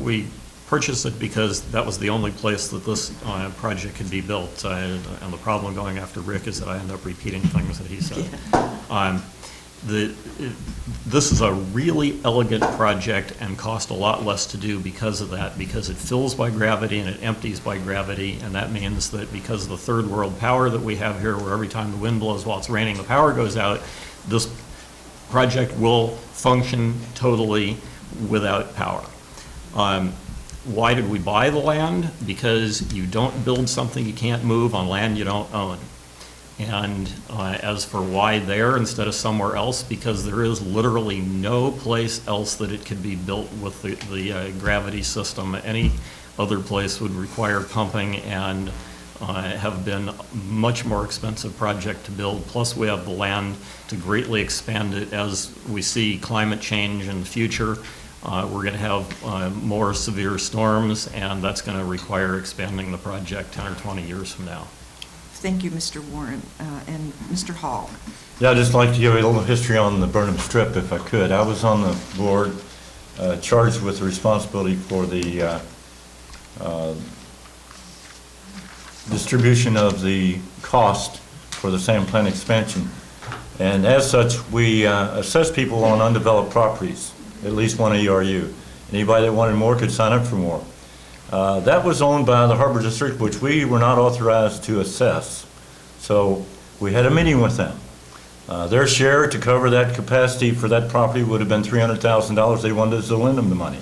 Speaker 6: We purchased it because that was the only place that this project could be built. And the problem going after Rick is that I end up repeating things that he said. This is a really elegant project and cost a lot less to do because of that, because it fills by gravity and it empties by gravity, and that means that because of the third world power that we have here, where every time the wind blows while it's raining, the power goes out, this project will function totally without power. Why did we buy the land? Because you don't build something you can't move on land you don't own. And as for why there instead of somewhere else, because there is literally no place else that it could be built with the gravity system. Any other place would require pumping and have been a much more expensive project to build. Plus, we have the land to greatly expand it as we see climate change in the future. We're going to have more severe storms, and that's going to require expanding the project 10 or 20 years from now.
Speaker 4: thank you, Mr. Warren. And Mr. Hall.
Speaker 9: Yeah, I'd just like to give you a little history on the Burnham Strip, if I could. I was on the board charged with the responsibility for the distribution of the cost for the sand plant expansion. And as such, we assess people on undeveloped properties, at least one ERU. Anybody that wanted more could sign up for more. That was owned by the Harbor District, which we were not authorized to assess. So we had a meeting with them. Their share to cover that capacity for that property would have been $300,000. They wanted us to lend them the money.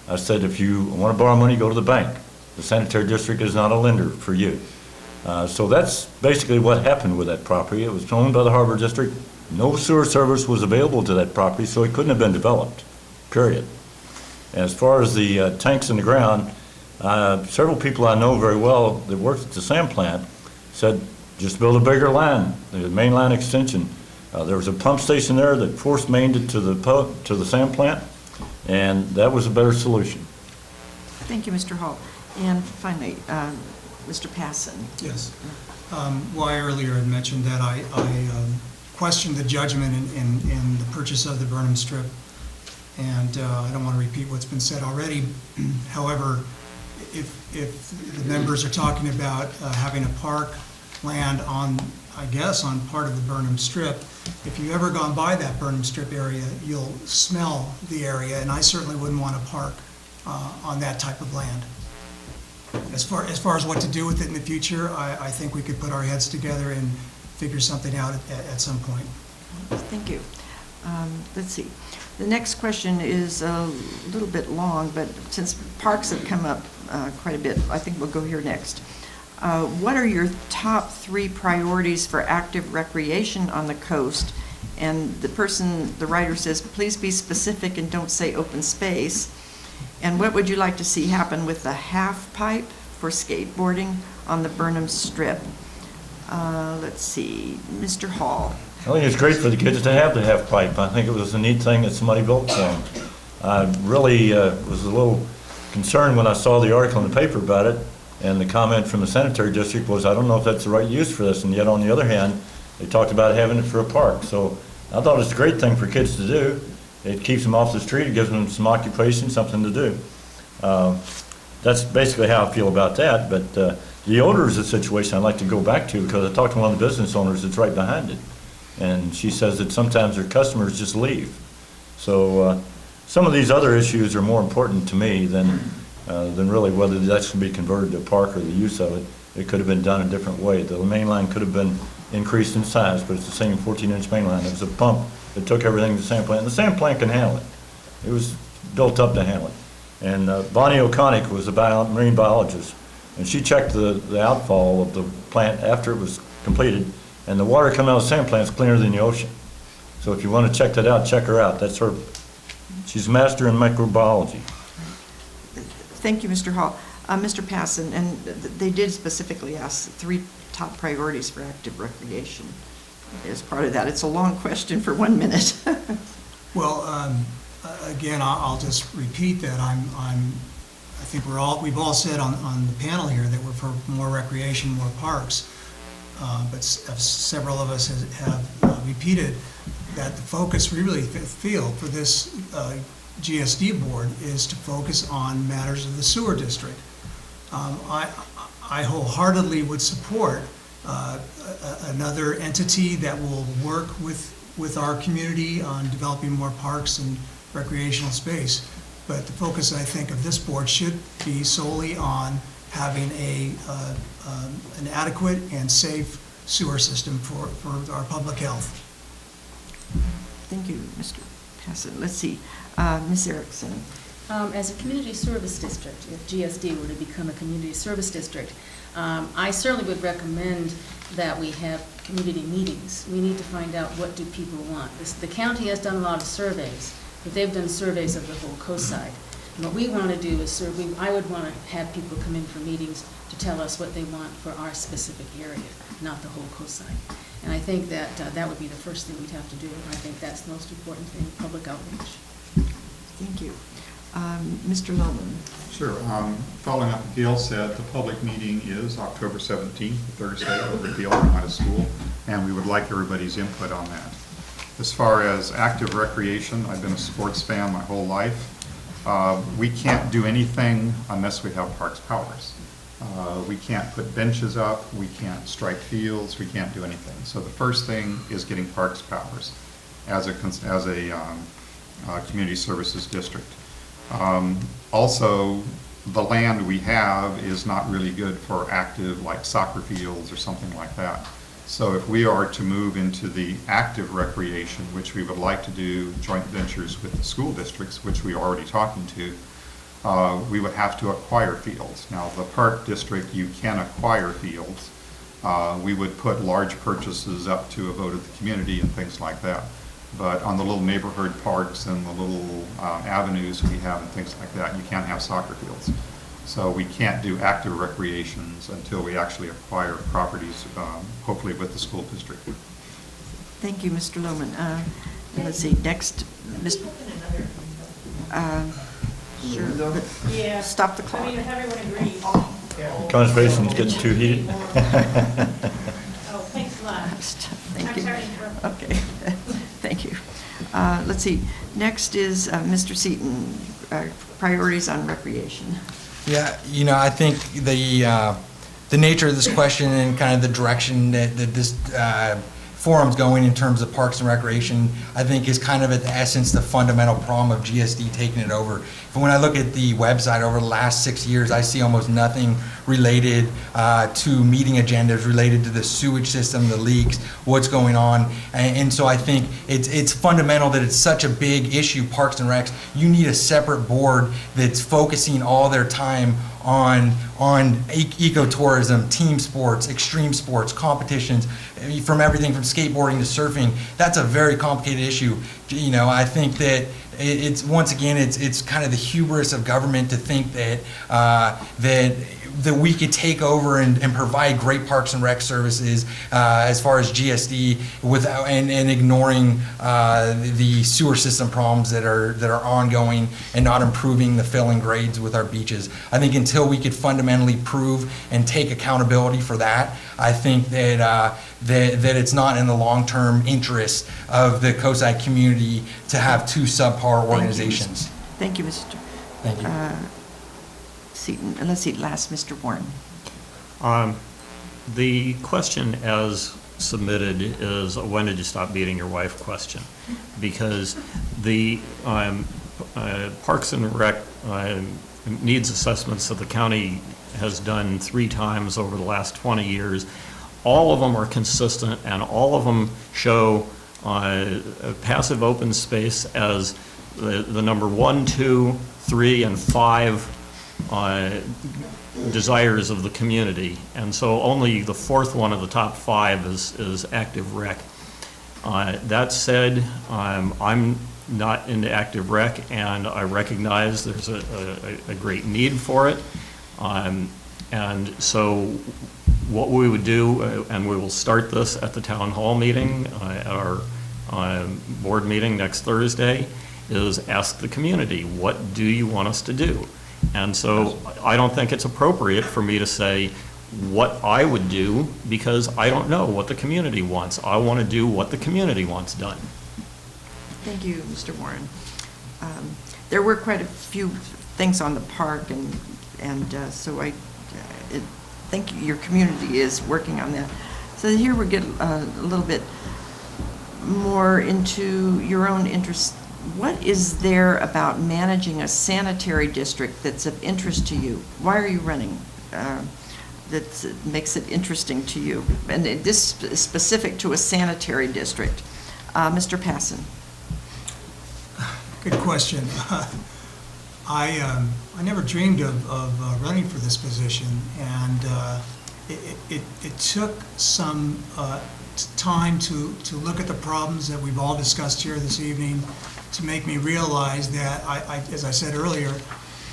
Speaker 9: I said, if you want to borrow money, go to the bank. The Sanitary District is not a lender for you. So that's basically what happened with that property. It was owned by the Harbor District. No sewer service was available to that property, so it couldn't have been developed, period. As far as the tanks in the ground, several people I know very well that worked at the sand plant said, just build a bigger line, the main line extension. There was a pump station there that force mained it to the sand plant, and that was a better solution.
Speaker 4: Thank you, Mr. Hall. And finally, Mr. Passon.
Speaker 5: Yes. Well, I earlier had mentioned that I questioned the judgment in the purchase of the Burnham Strip, and I don't want to repeat what's been said already. However, if the members are talking about having a park, land on, I guess, on part of the Burnham Strip. If you've ever gone by that Burnham Strip area, you'll smell the area, and I certainly wouldn't want to park on that type of land. As far as what to do with it in the future, I think we could put our heads together and figure something out at some point.
Speaker 4: Thank you. Let's see. The next question is a little bit long, but since parks have come up quite a bit, I think we'll go here next. What are your top 3 priorities for active recreation on the coast? And the writer says, please be specific and don't say open space. And what would you like to see happen with the half pipe for skateboarding on the Burnham Strip? Let's see, Mr. Hall.
Speaker 9: I think it's great for the kids to have the half pipe. I think it was a neat thing that somebody built for them. I really was a little concerned when I saw the article in the paper about it, and the comment from the Sanitary District was, I don't know if that's the right use for this, and yet on the other hand, they talked about having it for a park. So I thought it's a great thing for kids to do. It keeps them off the street, it gives them some occupation, something to do. That's basically how I feel about that, but the odor is a situation I'd like to go back to, because I talked to one of the business owners that's right behind it, and she says that sometimes their customers just leave. So some of these other issues are more important to me than really whether that should be converted to a park or the use of it. It could have been done a different way. The main line could have been increased in size, but it's the same 14-inch main line. It was a pump that took everything to the sand plant, and the sand plant can handle it. It was built up to handle it. And Bonnie O'Connick was a marine biologist, and she checked the outfall of the plant after it was completed, and the water coming out of the sand plant is cleaner than the ocean. So if you want to check that out, check her out. That's her. She's a master in microbiology.
Speaker 4: Thank you, Mr. Hall. Mr. Passon, and they did specifically ask 3 top priorities for active recreation as part of that. It's a long question for 1 minute.
Speaker 5: Well, again, I'll just repeat that I think we've all said on the panel here that we're for more recreation, more parks. But several of us have repeated that the focus we really feel for this GSD board is to focus on matters of the sewer district. I wholeheartedly would support another entity that will work with our community on developing more parks and recreational space. But the focus, I think, of this board should be solely on having an adequate and safe sewer system for our public health.
Speaker 4: Thank you, Mr. Passon. Let's see, Ms. Erickson.
Speaker 8: As a community service district, if GSD were to become a community service district, I certainly would recommend that we have community meetings. We need to find out what do people want. The county has done a lot of surveys, but they've done surveys of the whole coast side. And what we want to do is I would want to have people come in for meetings to tell us what they want for our specific area, not the whole coast side. And I think that that would be the first thing we'd have to do. I think that's the most important thing, public outreach.
Speaker 4: Thank you. Mr. Lohman.
Speaker 10: Sure. Following up what Gail said, the public meeting is October 17th, Thursday, over at the Granada School, and we would like everybody's input on that. As far as active recreation, I've been a sports fan my whole life. We can't do anything unless we have parks powers. We can't put benches up, we can't strike fields, we can't do anything. So the first thing is getting parks powers as a community services district. Also, the land we have is not really good for active, like soccer fields or something like that. So if we are to move into the active recreation, which we would like to do joint ventures with the school districts, which we are already talking to, we would have to acquire fields. Now, the park district, you can acquire fields. We would put large purchases up to a vote of the community and things like that. But on the little neighborhood parks and the little avenues we have and things like that, you can't have soccer fields. So we can't do active recreations until we actually acquire properties, hopefully with the school district.
Speaker 4: Thank you, Mr. Lohman. Let's see, next, Mr. Sure.
Speaker 1: Yeah.
Speaker 4: Stop the clock.
Speaker 1: I mean, if everyone agrees.
Speaker 9: Conservation's getting too heated.
Speaker 1: Oh, thanks a lot.
Speaker 4: Thank
Speaker 1: I'm
Speaker 4: you.
Speaker 1: sorry to interrupt.
Speaker 4: Okay, thank you. Let's see, next is Mr. Seaton, priorities on recreation.
Speaker 7: Yeah, I think the nature of this question and kind of the direction that this forum's going in terms of Parks and Recreation, I think is kind of at the essence, the fundamental problem of GSD taking it over. But when I look at the website over the last 6 years, I see almost nothing related to meeting agendas, related to the sewage system, the leaks, what's going on. And so I think it's fundamental that it's such a big issue, Parks and Recs. You need a separate board that's focusing all their time on ecotourism, team sports, extreme sports, competitions, from everything from skateboarding to surfing. That's a very complicated issue. You know, I think that it's once again, it's kind of the hubris of government to think that that we could take over and provide great Parks and Rec services as far as GSD without and ignoring the sewer system problems that are ongoing and not improving the filling grades with our beaches. I think until we could fundamentally prove and take accountability for that, I think that that it's not in the long-term interest of the COSI community to have two subpar organizations.
Speaker 4: Thank you, Mr.
Speaker 7: Thank you.
Speaker 4: Seaton. And let's see, last, Mr. Warren.
Speaker 6: The question as submitted is a when did you stop beating your wife question, because the Parks and Rec needs assessments that the county has done 3 times over the last 20 years. All of them are consistent, and all of them show passive open space as the number 1, 2, 3, and 5 desires of the community. And so only the 4th one of the top 5 is active rec. That said, I'm not into active rec, and I recognize there's a great need for it. And so what we would do, and we will start this at the town hall meeting, at our board meeting next Thursday, is ask the community, what do you want us to do? And so I don't think it's appropriate for me to say what I would do, because I don't know what the community wants. I want to do what the community wants done.
Speaker 4: Thank you, Mr. Warren. There were quite a few things on the park, and so I think your community is working on that. So here we get a little bit more into your own interest. What is there about managing a sanitary district that's of interest to you? Why are you running? That makes it interesting to you? And this is specific to a sanitary district. Mr. Passon.
Speaker 5: Good question. I never dreamed of running for this position, and it took some time to look at the problems that we've all discussed here this evening to make me realize that, as I said earlier,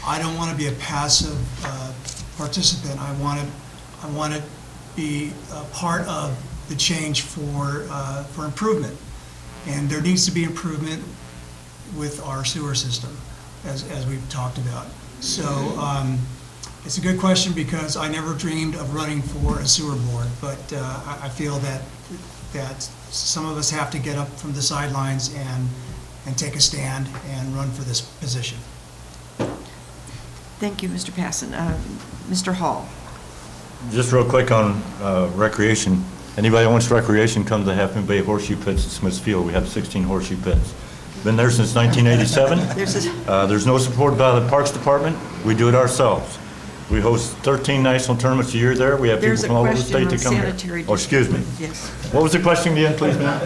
Speaker 5: I don't want to be a passive participant. I want to be a part of the change for improvement, and there needs to be improvement with our sewer system, as we've talked about. So it's a good question, because I never dreamed of running for a sewer board, but I feel that some of us have to get up from the sidelines and take a stand and run for this position.
Speaker 4: Thank you, Mr. Passon. Mr. Hall.
Speaker 9: Just real quick on recreation. Anybody that wants recreation, come to the Half Moon Bay Horseshoe Pits at Smith's Field. We have 16 horseshoe pits. Been there since 1987. There's no support by the Parks Department. We do it ourselves. We host 13 national tournaments a year there. We have people from all over the state to come here. Oh, excuse me.
Speaker 4: Yes.
Speaker 9: What was the question again, please, ma'am?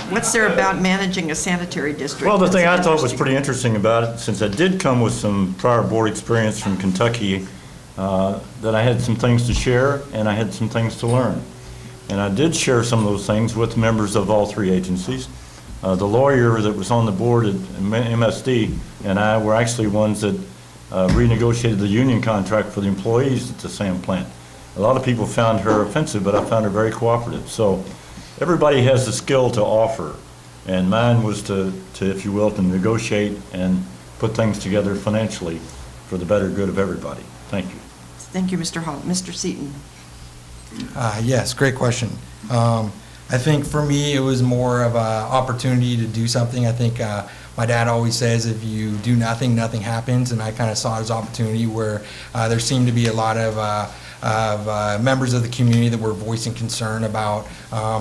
Speaker 4: What's there about managing a sanitary district?
Speaker 9: Well, the thing I
Speaker 4: that's
Speaker 9: thought was
Speaker 4: interesting?
Speaker 9: pretty interesting about it, since I did come with some prior board experience from Kentucky, that I had some things to share and I had some things to learn. And I did share some of those things with members of all 3 agencies. The lawyer that was on the board at MSD and I were actually ones that renegotiated the union contract for the employees at the sand plant. A lot of people found her offensive, but I found her very cooperative. So everybody has the skill to offer, and mine was to, if you will, to negotiate and put things together financially for the better good of everybody. Thank you.
Speaker 4: Thank you, Mr. Hall. Mr. Seaton.
Speaker 7: Yes, great question. I think for me, it was more of an opportunity to do something. I think my dad always says, if you do nothing, nothing happens, and I kind of saw it as opportunity where there seemed to be a lot of members of the community that were voicing concern about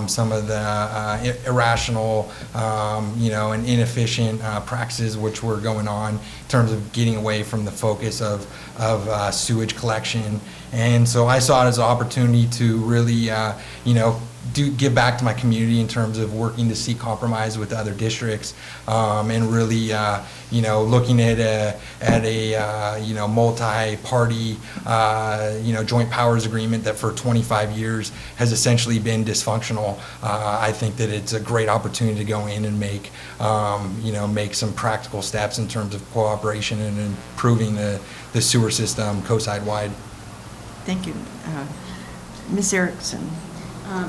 Speaker 7: some of the irrational, and inefficient practices which were going on in terms of getting away from the focus of sewage collection. And so I saw it as an opportunity to really, give back to my community in terms of working to seek compromise with other districts, and really, looking at a multi-party, joint powers agreement that for 25 years has essentially been dysfunctional. I think that it's a great opportunity to go in and make some practical steps in terms of cooperation and improving the sewer system coast-wide.
Speaker 4: Thank you. Ms. Erickson.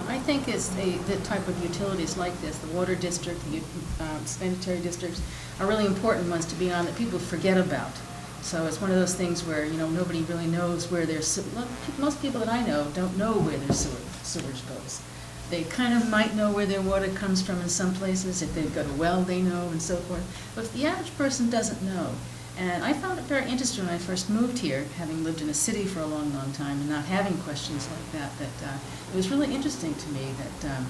Speaker 8: I think it's the type of utilities like this, the water district, the sanitary districts, are really important ones to be on that people forget about. So it's one of those things where, nobody really knows where their, most people that I know don't know where their sewage goes. They kind of might know where their water comes from in some places. If they've got a well, they know, and so forth. But the average person doesn't know. And I found it very interesting when I first moved here, having lived in a city for a long, long time and not having questions like that, it was really interesting to me that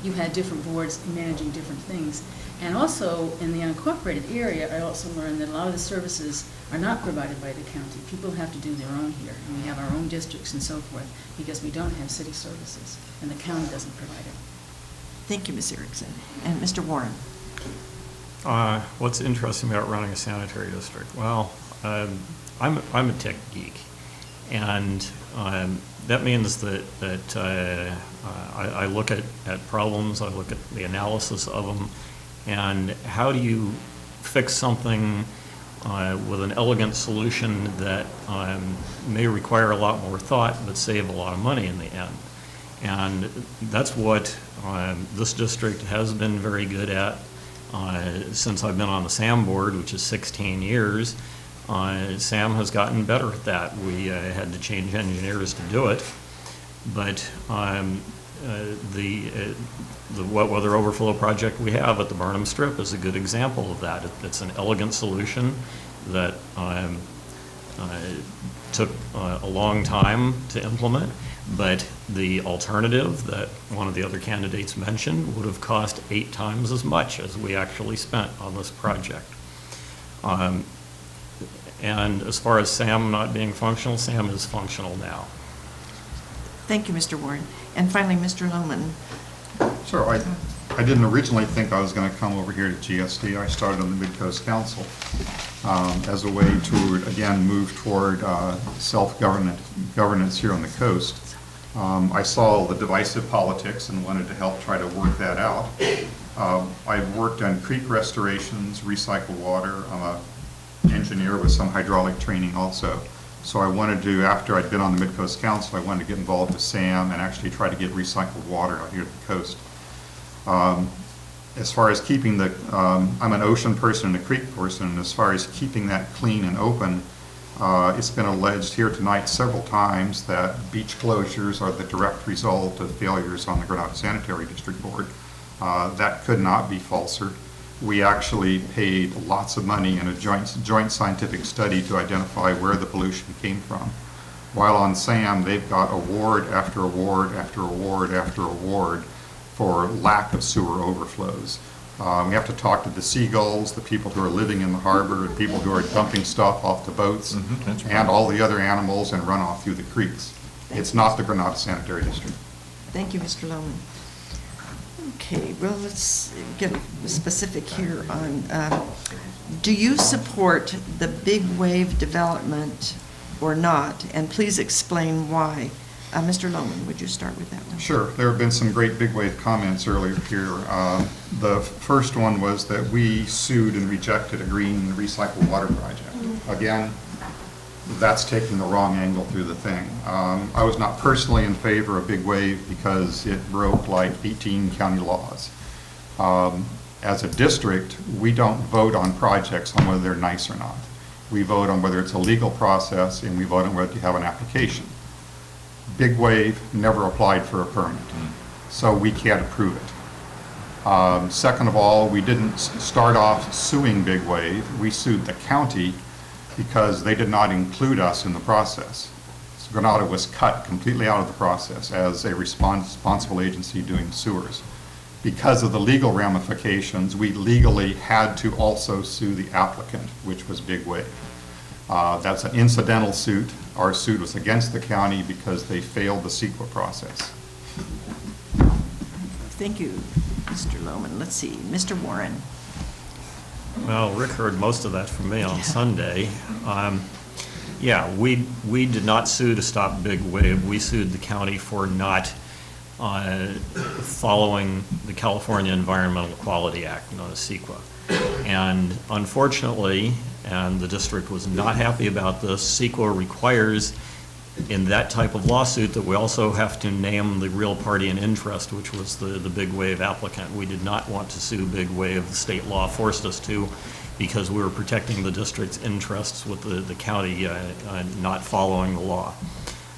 Speaker 8: you had different boards managing different things. And also, in the unincorporated area, I also learned that a lot of the services are not provided by the county. People have to do their own here, and we have our own districts and so forth, because we don't have city services, and the county doesn't provide it.
Speaker 4: Thank you, Ms. Erickson. And Mr. Warren.
Speaker 6: What's interesting about running a sanitary district? Well, I'm a tech geek, and that means that I look at problems, I look at the analysis of them, and how do you fix something with an elegant solution that may require a lot more thought but save a lot of money in the end. And that's what this district has been very good at. Since I've been on the SAM board, which is 16 years, SAM has gotten better at that. We had to change engineers to do it, but the wet weather overflow project we have at the Burnham Strip is a good example of that. It's an elegant solution that took a long time to implement, but the alternative that one of the other candidates mentioned would have cost 8 times as much as we actually spent on this project. And as far as SAM not being functional, SAM is functional now.
Speaker 4: Thank you, Mr. Warren. And finally, Mr. Lohman.
Speaker 10: Sure. I didn't originally think I was going to come over here to GSD. I started on the Midcoast Council as a way to, again, move toward self-governance here on the coast. I saw the divisive politics and wanted to help try to work that out. I've worked on creek restorations, recycled water. I'm an engineer with some hydraulic training also. So I wanted to, after I'd been on the Midcoast Council, I wanted to get involved with SAM and actually try to get recycled water out here at the coast. As far as keeping I'm an ocean person and a creek person, and as far as keeping that clean and open, it's been alleged here tonight several times that beach closures are the direct result of failures on the Granada Sanitary District Board. That could not be falser. We actually paid lots of money in a joint scientific study to identify where the pollution came from. While on SAM, they've got award after award after award after award for lack of sewer overflows. We have to talk to the seagulls, the people who are living in the harbor, the people who are dumping stuff off the boats, and all the other animals and runoff through the creeks. It's not the Granada Sanitary District.
Speaker 4: Thank you, Mr. Lohman. Okay, well, let's get specific here on, do you support the big wave development or not? And please explain why. Mr. Lohman, would you start with that one?
Speaker 10: Sure. There have been some great big wave comments earlier here. The first one was that we sued and rejected a green recycled water project. Again, that's taking the wrong angle through the thing. I was not personally in favor of big wave because it broke like 18 county laws. As a district, we don't vote on projects on whether they're nice or not. We vote on whether it's a legal process, and we vote on whether you have an application. Big Wave never applied for a permit, so we can't approve it. Second of all, we didn't start off suing Big Wave. We sued the county because they did not include us in the process. Granada was cut completely out of the process as a responsible agency doing sewers. Because of the legal ramifications, we legally had to also sue the applicant, which was Big Wave. That's an incidental suit. Our suit was against the county because they failed the CEQA process.
Speaker 4: Thank you, Mr. Lohman. Let's see, Mr. Warren.
Speaker 6: Well, Rick heard most of that from me on Sunday. Yeah, we did not sue to stop Big Wave. We sued the county for not following the California Environmental Quality Act, known as CEQA. And unfortunately, and the district was not happy about this, CEQA requires in that type of lawsuit that we also have to name the real party in interest, which was the Big Wave applicant. We did not want to sue Big Wave. The state law forced us to, because we were protecting the district's interests with the county not following the law.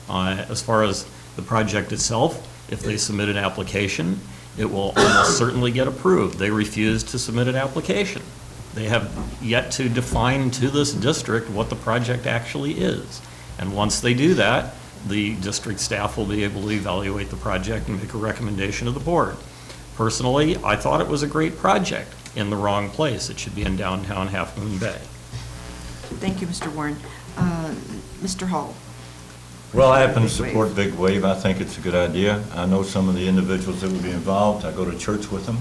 Speaker 6: As far as the project itself, if they submit an application, it will almost certainly get approved. They refused to submit an application. They have yet to define to this district what the project actually is. And once they do that, the district staff will be able to evaluate the project and make a recommendation to the board. Personally, I thought it was a great project in the wrong place. It should be in downtown Half Moon Bay.
Speaker 4: Thank you, Mr. Warren. Mr. Hall.
Speaker 9: Well, I happen to
Speaker 4: Big Wave.
Speaker 9: support Big Wave. I think it's a good idea. I know some of the individuals that would be involved. I go to church with them.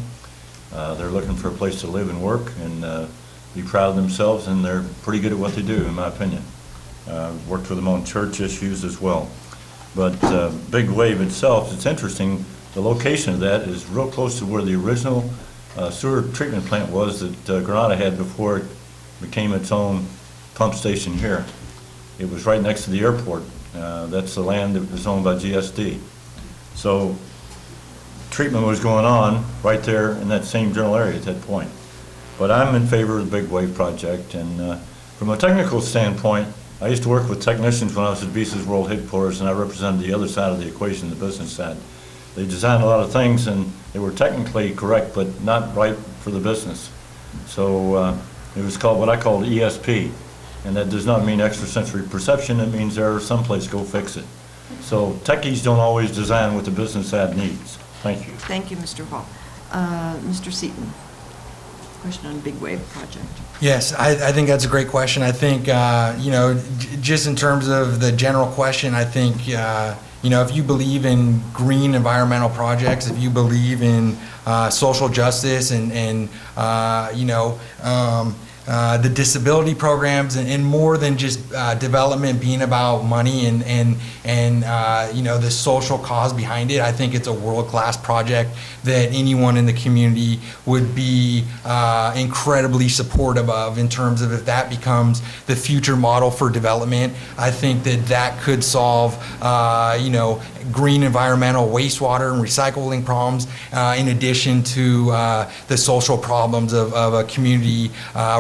Speaker 9: They're looking for a place to live and work and be proud of themselves, and they're pretty good at what they do, in my opinion. Worked with them on church issues as well. But Big Wave itself, it's interesting, the location of that is real close to where the original sewer treatment plant was that Granada had before it became its own pump station here. It was right next to the airport. That's the land that was owned by GSD. So treatment was going on right there in that same general area at that point. But I'm in favor of the Big Wave project, and from a technical standpoint, I used to work with technicians when I was at Visa's World Headquarters, and I represented the other side of the equation, the business side. They designed a lot of things, and they were technically correct, but not right for the business. So it was called what I called ESP, and that does not mean extrasensory perception. It means there is someplace, go fix it. So techies don't always design what the business side needs. Thank you.
Speaker 4: Thank you, Mr. Hall. Mr. Seaton. Question on Big Wave project.
Speaker 7: Yes, I think that's a great question. I think, just in terms of the general question, I think, if you believe in green environmental projects, if you believe in social justice and the disability programs and more than just development being about money and the social cause behind it, I think it's a world-class project that anyone in the community would be incredibly supportive of in terms of if that becomes the future model for development. I think that could solve green environmental wastewater and recycling problems in addition to the social problems of a community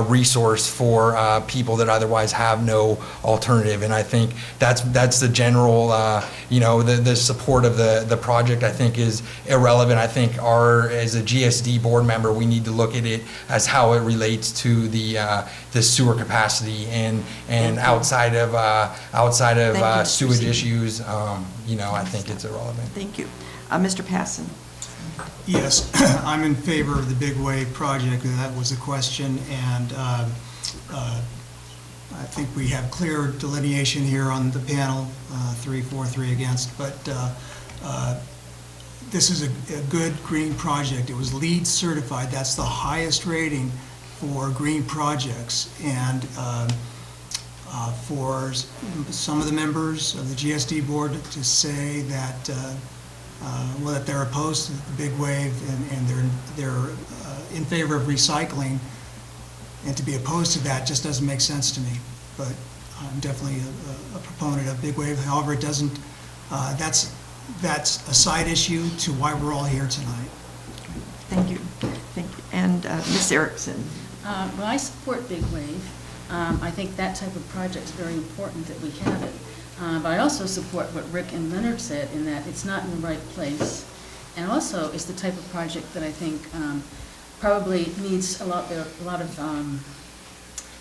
Speaker 7: resource for people that otherwise have no alternative. And I think that's the general, the support of the project I think is irrelevant. I think as a GSD board member, we need to look at it as how it relates to the sewer capacity and outside of sewage issues, I think it's irrelevant.
Speaker 4: Thank you. Mr. Passon.
Speaker 5: Yes, I'm in favor of the Big Wave project. That was the question, and I think we have clear delineation here on the panel, 3 for, 3 against, but this is a good green project. It was LEED certified. That's the highest rating for green projects, and for some of the members of the GSD board to say that that they're opposed to the Big Wave and they're in favor of recycling, and to be opposed to that just doesn't make sense to me. But I'm definitely a proponent of Big Wave. However, it doesn't. That's a side issue to why we're all here tonight.
Speaker 4: Thank you. Thank you. And Ms. Erickson.
Speaker 8: Well, I support Big Wave. I think that type of project is very important that we have it. But I also support what Rick and Leonard said in that it's not in the right place. And also, it's the type of project that I think probably needs a lot of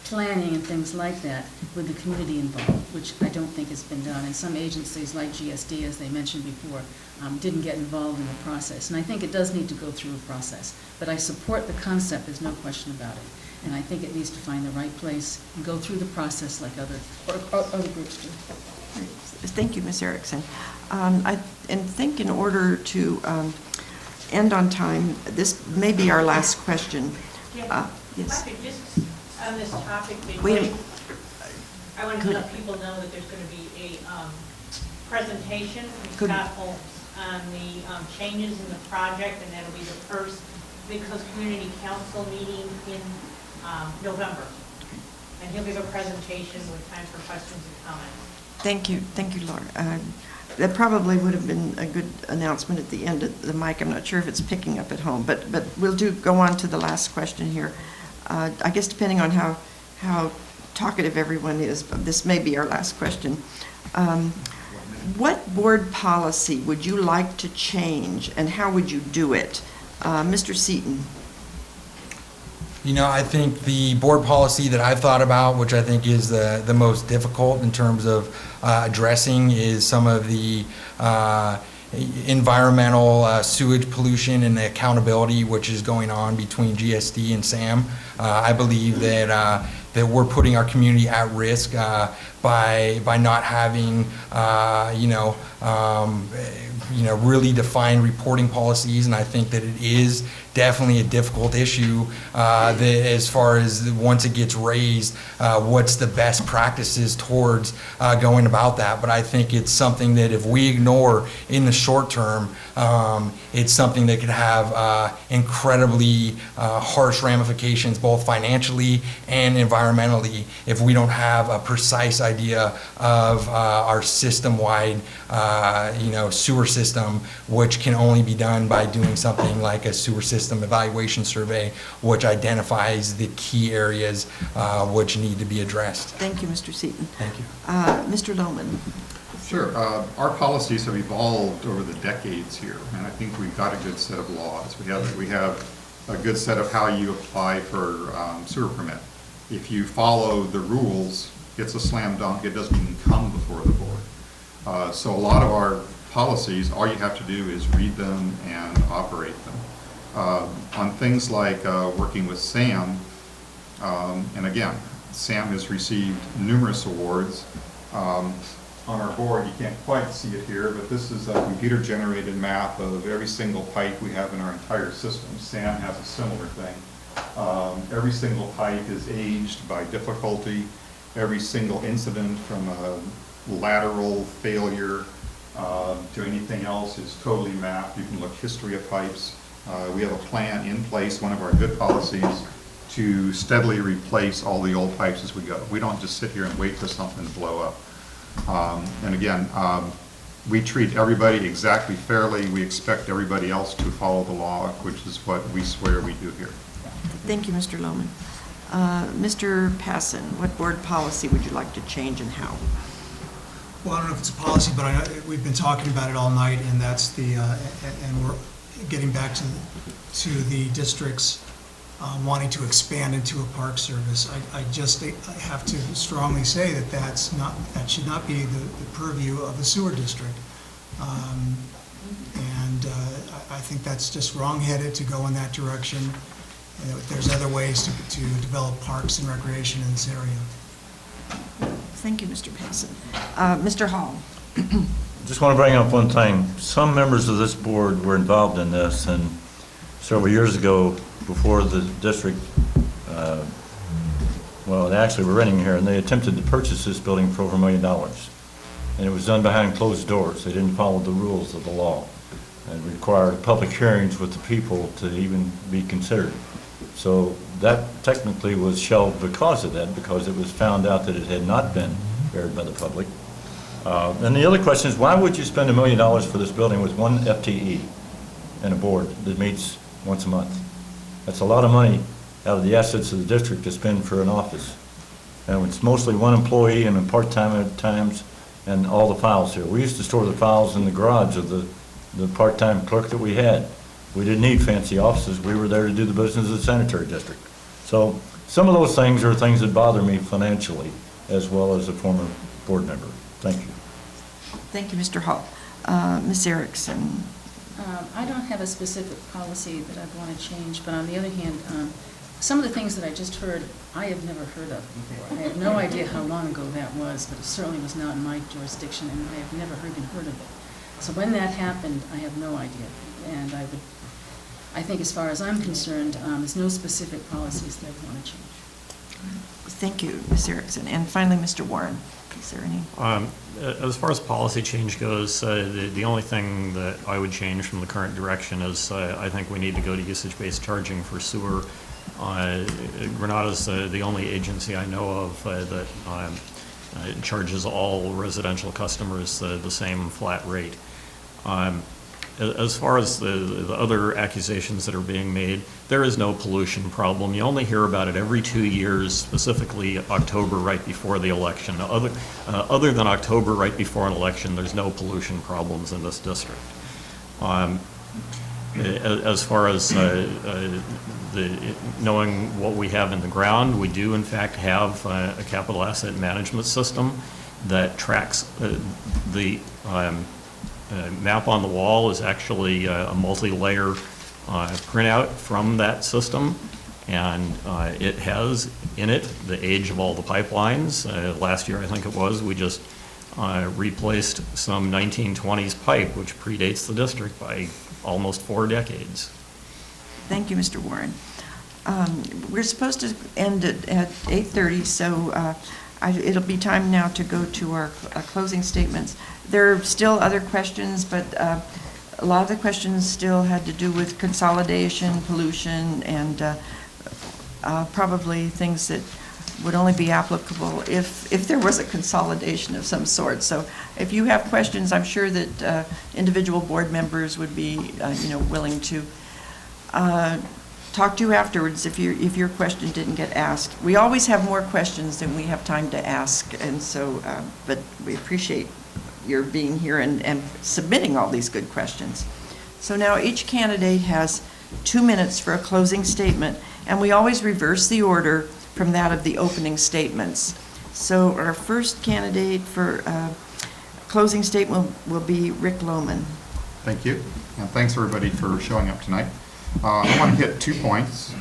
Speaker 8: planning and things like that with the community involved, which I don't think has been done. And some agencies like GSD, as they mentioned before, didn't get involved in the process. And I think it does need to go through a process. But I support the concept, there's no question about it. And I think it needs to find the right place and go through the process like other groups do.
Speaker 4: Thank you, Ms. Erickson. I think in order to end on time, this may be our last question.
Speaker 2: Yeah,
Speaker 4: Yes.
Speaker 2: if I could just, on this topic,
Speaker 4: Wait.
Speaker 2: I want to let people know that there's going to be a presentation from Scott Holmes on the changes in the project, and that'll be the first Midcoast Community Council meeting in November. And he'll give a presentation with time for questions and comments.
Speaker 4: Thank you, Laura. That probably would have been a good announcement at the end of the mic. I'm not sure if it's picking up at home, but we'll go on to the last question here. I guess depending on how talkative everyone is, but this may be our last question. What board policy would you like to change, and how would you do it? Mr. Seaton.
Speaker 7: You know, I think the board policy that I've thought about, which I think is the most difficult in terms of addressing, is some of the environmental sewage pollution and the accountability which is going on between GSD and SAM. I believe that we're putting our community at risk by not having really defined reporting policies, and I think that it is definitely a difficult issue as far as once it gets raised, what's the best practices towards going about that. But I think it's something that if we ignore in the short term, it's something that could have incredibly harsh ramifications both financially and environmentally if we don't have a precise idea of our system-wide sewer system, which can only be done by doing something like a sewer system evaluation survey, which identifies the key areas which need to be addressed.
Speaker 4: Thank you, Mr. Seaton.
Speaker 7: Thank you.
Speaker 4: Mr. Lohman.
Speaker 10: Sure. Our policies have evolved over the decades here, and I think we've got a good set of laws. We have a good set of how you apply for sewer permit. If you follow the rules, it's a slam dunk. It doesn't even come before the board. So a lot of our policies, all you have to do is read them and operate them. On things like working with SAM, and again, SAM has received numerous awards. On our board, you can't quite see it here, but this is a computer-generated map of every single pipe we have in our entire system. SAM has a similar thing. Every single pipe is aged by difficulty. Every single incident from a lateral failure to anything else is totally mapped. You can look history of pipes. We have a plan in place, one of our good policies, to steadily replace all the old pipes as we go. We don't just sit here and wait for something to blow up. And again, we treat everybody exactly fairly. We expect everybody else to follow the law, which is what we swear we do here.
Speaker 4: Thank you, Mr. Lohman. Mr. Passon, what board policy would you like to change and how?
Speaker 5: Well, I don't know if it's a policy, but we've been talking about it all night, and that's and we're getting back to the districts wanting to expand into a park service. I have to strongly say that should not be the purview of the sewer district. And I think that's just wrong-headed to go in that direction. There's other ways to develop parks and recreation in this area.
Speaker 4: Thank you, Mr. Passon. Mr. Hall.
Speaker 9: Just want to bring up one thing. Some members of this board were involved in this, and several years ago, before the district, they actually were renting here, and they attempted to purchase this building for over $1 million. And it was done behind closed doors. They didn't follow the rules of the law. It required public hearings with the people to even be considered. So that technically was shelved because of that, because it was found out that it had not been aired by the public. And the other question is, why would you spend $1 million for this building with one FTE and a board that meets once a month? That's a lot of money out of the assets of the district to spend for an office. And it's mostly one employee and a part-time at times, and all the files here. We used to store the files in the garage of the part-time clerk that we had. We didn't need fancy offices. We were there to do the business of the sanitary district. So some of those things are things that bother me financially, as well as a former board member. Thank you.
Speaker 4: Thank you, Mr. Hall. Ms. Erickson.
Speaker 8: I don't have a specific policy that I'd want to change, but on the other hand, some of the things that I just heard, I have never heard of before. I have no idea how long ago that was, but it certainly was not in my jurisdiction, and I have never even heard of it. So when that happened, I have no idea. And I think as far as I'm concerned, there's no specific policies that I want to change.
Speaker 4: Thank you, Ms. Erickson. And finally, Mr. Warren. Is there any?
Speaker 6: As far as policy change goes, the only thing that I would change from the current direction is I think we need to go to usage-based charging for sewer. Granada's the only agency I know of that charges all residential customers the same flat rate. As far as the other accusations that are being made, there is no pollution problem. You only hear about it every 2 years, specifically October right before the election. Other than October right before an election, there's no pollution problems in this district. As far as knowing what we have in the ground, we do in fact have a capital asset management system that tracks the map on the wall is actually a multi-layer printout from that system, and it has in it the age of all the pipelines. Last year, I think it was, we just replaced some 1920s pipe, which predates the district by almost 4 decades.
Speaker 4: Thank you, Mr. Warren. We're supposed to end at 8:30, so it'll be time now to go to our closing statements. There are still other questions, but a lot of the questions still had to do with consolidation, pollution, and probably things that would only be applicable if there was a consolidation of some sort. So if you have questions, I'm sure that individual board members would be willing to talk to you afterwards if your question didn't get asked. We always have more questions than we have time to ask, and so but we appreciate your being here and submitting all these good questions. So now each candidate has 2 minutes for a closing statement, and we always reverse the order from that of the opening statements. So our first candidate for closing statement will be Rick Lohman.
Speaker 10: Thank you, and thanks everybody for showing up tonight. I want to hit 2 points.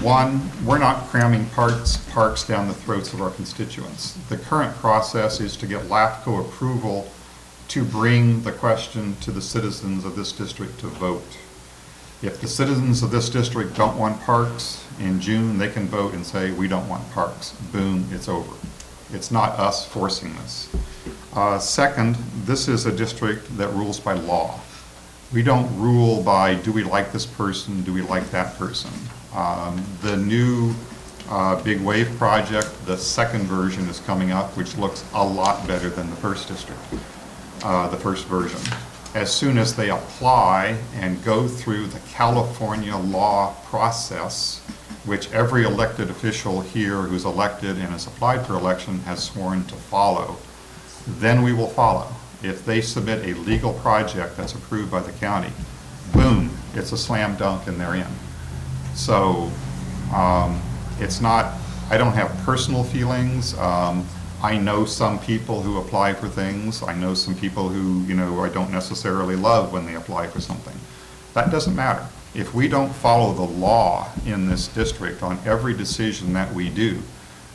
Speaker 10: One, we're not cramming parks down the throats of our constituents. The current process is to get LAFCO approval to bring the question to the citizens of this district to vote. If the citizens of this district don't want parks, in June they can vote and say, we don't want parks. Boom, it's over. It's not us forcing this. Second, this is a district that rules by law. We don't rule by, do we like this person, do we like that person. The new Big Wave project, the second version is coming up, which looks a lot better than the first district, the first version. As soon as they apply and go through the California law process, which every elected official here who's elected and has applied for election has sworn to follow, then we will follow. If they submit a legal project that's approved by the county, boom, it's a slam dunk and they're in. So it's not, I don't have personal feelings. I know some people who apply for things. I know some people who, I don't necessarily love when they apply for something. That doesn't matter. If we don't follow the law in this district on every decision that we do,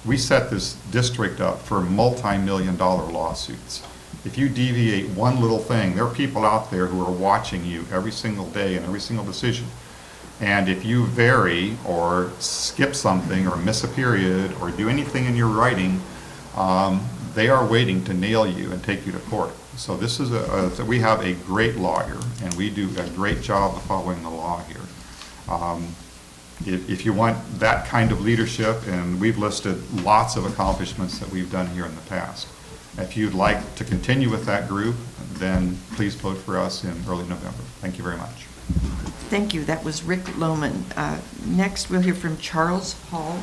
Speaker 10: we set this district up for multi-million-dollar lawsuits. If you deviate one little thing, there are people out there who are watching you every single day and every single decision. And if you vary or skip something or miss a period or do anything in your writing, they are waiting to nail you and take you to court. So this is we have a great lawyer, and we do a great job of following the law here. If you want that kind of leadership, and we've listed lots of accomplishments that we've done here in the past. If you'd like to continue with that group, then please vote for us in early November. Thank you very much.
Speaker 4: Thank you. That was Rick Lohman. Next, we'll hear from Charles Hall.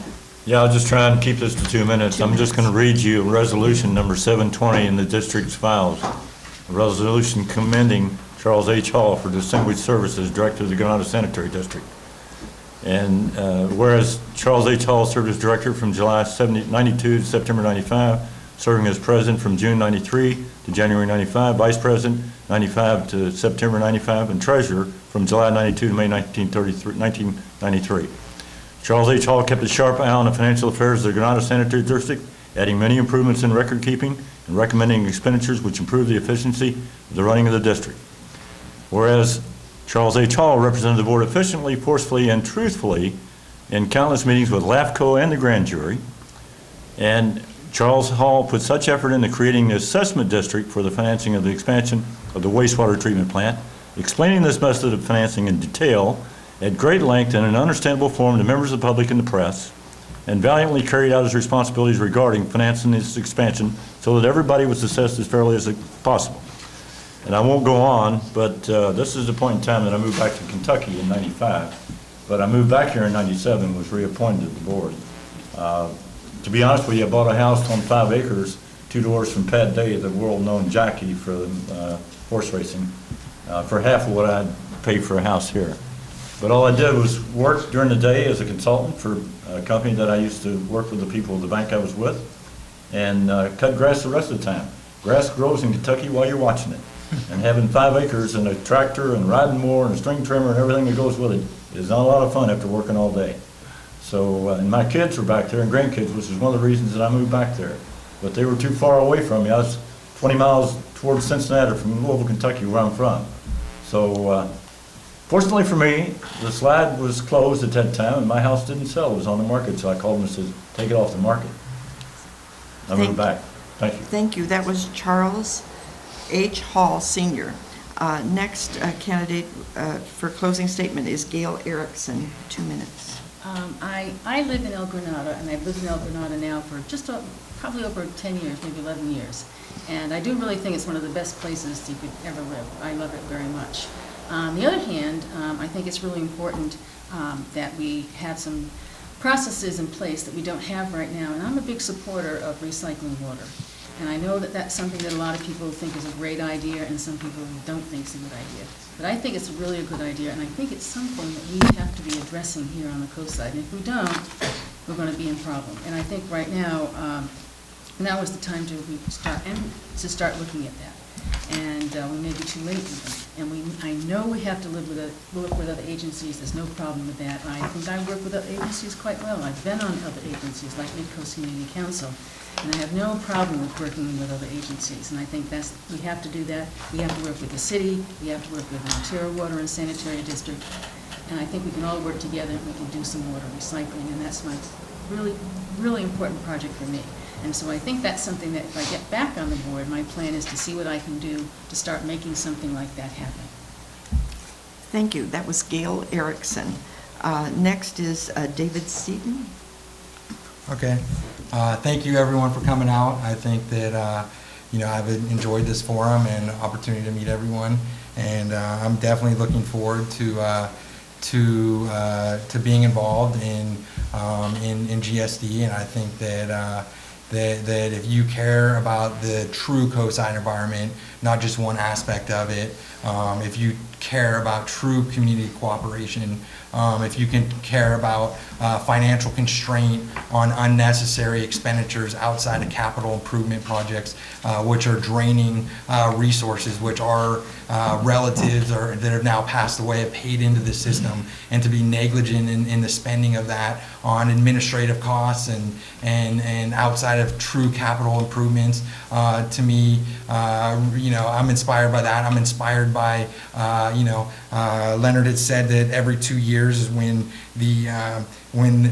Speaker 9: Yeah, I'll just try and keep this to 2 minutes. I'm just going to read you resolution number 720 in the district's files. A resolution commending Charles H. Hall for distinguished services, Director of the Granada Sanitary District. And whereas Charles H. Hall served as director from July 92 to September 95, serving as president from June 93 to January 95, vice president 95 to September 95, and treasurer from July 92 to May 1993. Charles H. Hall kept a sharp eye on the financial affairs of the Granada Sanitary District, adding many improvements in record keeping and recommending expenditures which improve the efficiency of the running of the district. Whereas Charles H. Hall represented the board efficiently, forcefully, and truthfully in countless meetings with LAFCO and the grand jury, and Charles Hall put such effort into creating the assessment district for the financing of the expansion of the wastewater treatment plant, explaining this method of financing in detail at great length in an understandable form to members of the public and the press, and valiantly carried out his responsibilities regarding financing this expansion so that everybody was assessed as fairly as possible. And I won't go on, but this is the point in time that I moved back to Kentucky in 95. But I moved back here in 97, was reappointed to the board. To be honest with you, I bought a house on 5 acres, 2 doors from Pat Day, the world-known jockey for horse racing, for half of what I'd pay for a house here. But all I did was work during the day as a consultant for a company that I used to work with the people of the bank I was with, and cut grass the rest of the time. Grass grows in Kentucky while you're watching it. And having 5 acres and a tractor and riding mower and a string trimmer and everything that goes with it is not a lot of fun after working all day. So, and my kids were back there and grandkids, which is one of the reasons that I moved back there. But they were too far away from me. I was 20 miles towards Cincinnati from Louisville, Kentucky, where I'm from. So, fortunately for me, the slide was closed at that time and my house didn't sell. It was on the market, so I called them and said, take it off the market. I moved back. Thank you.
Speaker 4: Thank you. That was Charles H. Hall, Sr. Next candidate for closing statement is Gail Erickson, 2 minutes.
Speaker 8: I live in El Granada, and I've lived in El Granada now for just probably over 10 years, maybe 11 years. And I do really think it's one of the best places you could ever live. I love it very much. On the other hand, I think it's really important that we have some processes in place that we don't have right now. And I'm a big supporter of recycling water. And I know that that's something that a lot of people think is a great idea and some people don't think is a good idea. But I think it's really a good idea, and I think it's something that we have to be addressing here on the coast side. And if we don't, we're going to be in problem. And I think right now, now is the time to start looking at that. And we may be too late even. And I know we have to work with other agencies. There's no problem with that. I think I work with other agencies quite well. I've been on other agencies like Midcoast Community Council. And I have no problem with working with other agencies, and I think we have to do that. We have to work with the city, we have to work with the Ontario Water and Sanitary District, and I think we can all work together and we can do some water recycling, and that's my really, really important project for me. And so I think that's something that if I get back on the board, my plan is to see what I can do to start making something like that happen.
Speaker 4: Thank you. That was Gail Erickson. Next is David Seaton.
Speaker 7: Okay. Thank you, everyone, for coming out. I think that, I've enjoyed this forum and opportunity to meet everyone, and I'm definitely looking forward to being involved in GSD, and I think that if you care about the true coastside environment, not just one aspect of it, if you care about true community cooperation, if you can care about financial constraint on unnecessary expenditures outside of capital improvement projects, which are draining resources, which our relatives that have now passed away have paid into the system, and to be negligent in the spending of that on administrative costs and outside of true capital improvements, to me, I'm inspired by that. I'm inspired by, Leonard had said that every 2 years is when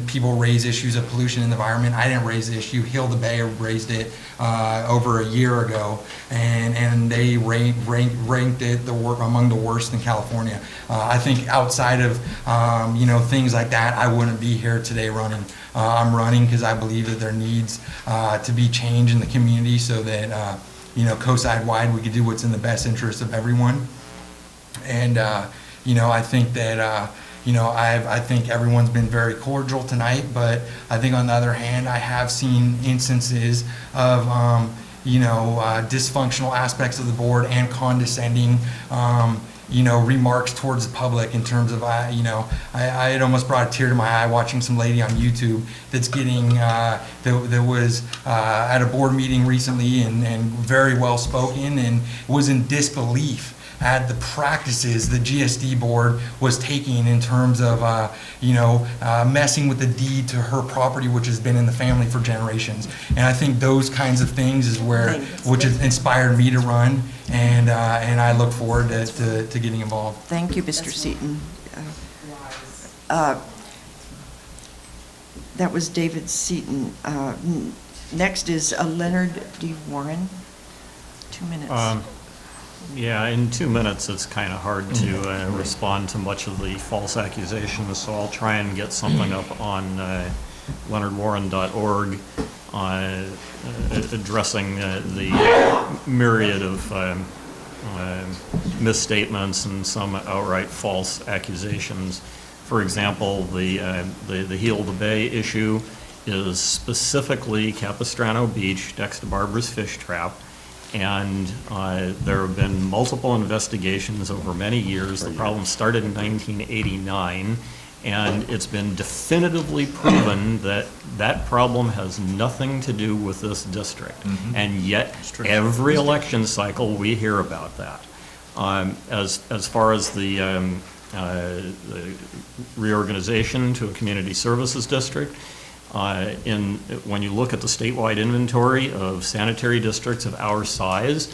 Speaker 7: people raise issues of pollution in the environment. I didn't raise the issue. Hilda Bay raised it over a year ago, and they ranked it among the worst in California. I think outside of things like that, I wouldn't be here today running. I'm running because I believe that there needs to be change in the community so that coastside wide we could do what's in the best interest of everyone. And I think that I think everyone's been very cordial tonight, but I think on the other hand, I have seen instances of dysfunctional aspects of the board and condescending remarks towards the public in terms of, I had almost brought a tear to my eye watching some lady on YouTube that's getting, that was at a board meeting recently and very well spoken and was in disbelief at the practices the GSD board was taking in terms of, messing with the deed to her property, which has been in the family for generations. And I think those kinds of things is which has inspired me to run, and I look forward to getting involved.
Speaker 4: Thank you, Mr. Seaton. That was David Seaton. Next is Leonard D. Warren. 2 minutes.
Speaker 6: Yeah, in 2 minutes, it's kind of hard to respond to much of the false accusations, so I'll try and get something up on leonardwarren.org addressing the myriad of misstatements and some outright false accusations. For example, the Heal the Bay issue is specifically Capistrano Beach next to Barbara's Fish Trap. And there have been multiple investigations over many years. The problem started in 1989, and it's been definitively proven that that problem has nothing to do with this district. And yet, every election cycle, we hear about that. As far as the reorganization to a community services district, when you look at the statewide inventory of sanitary districts of our size,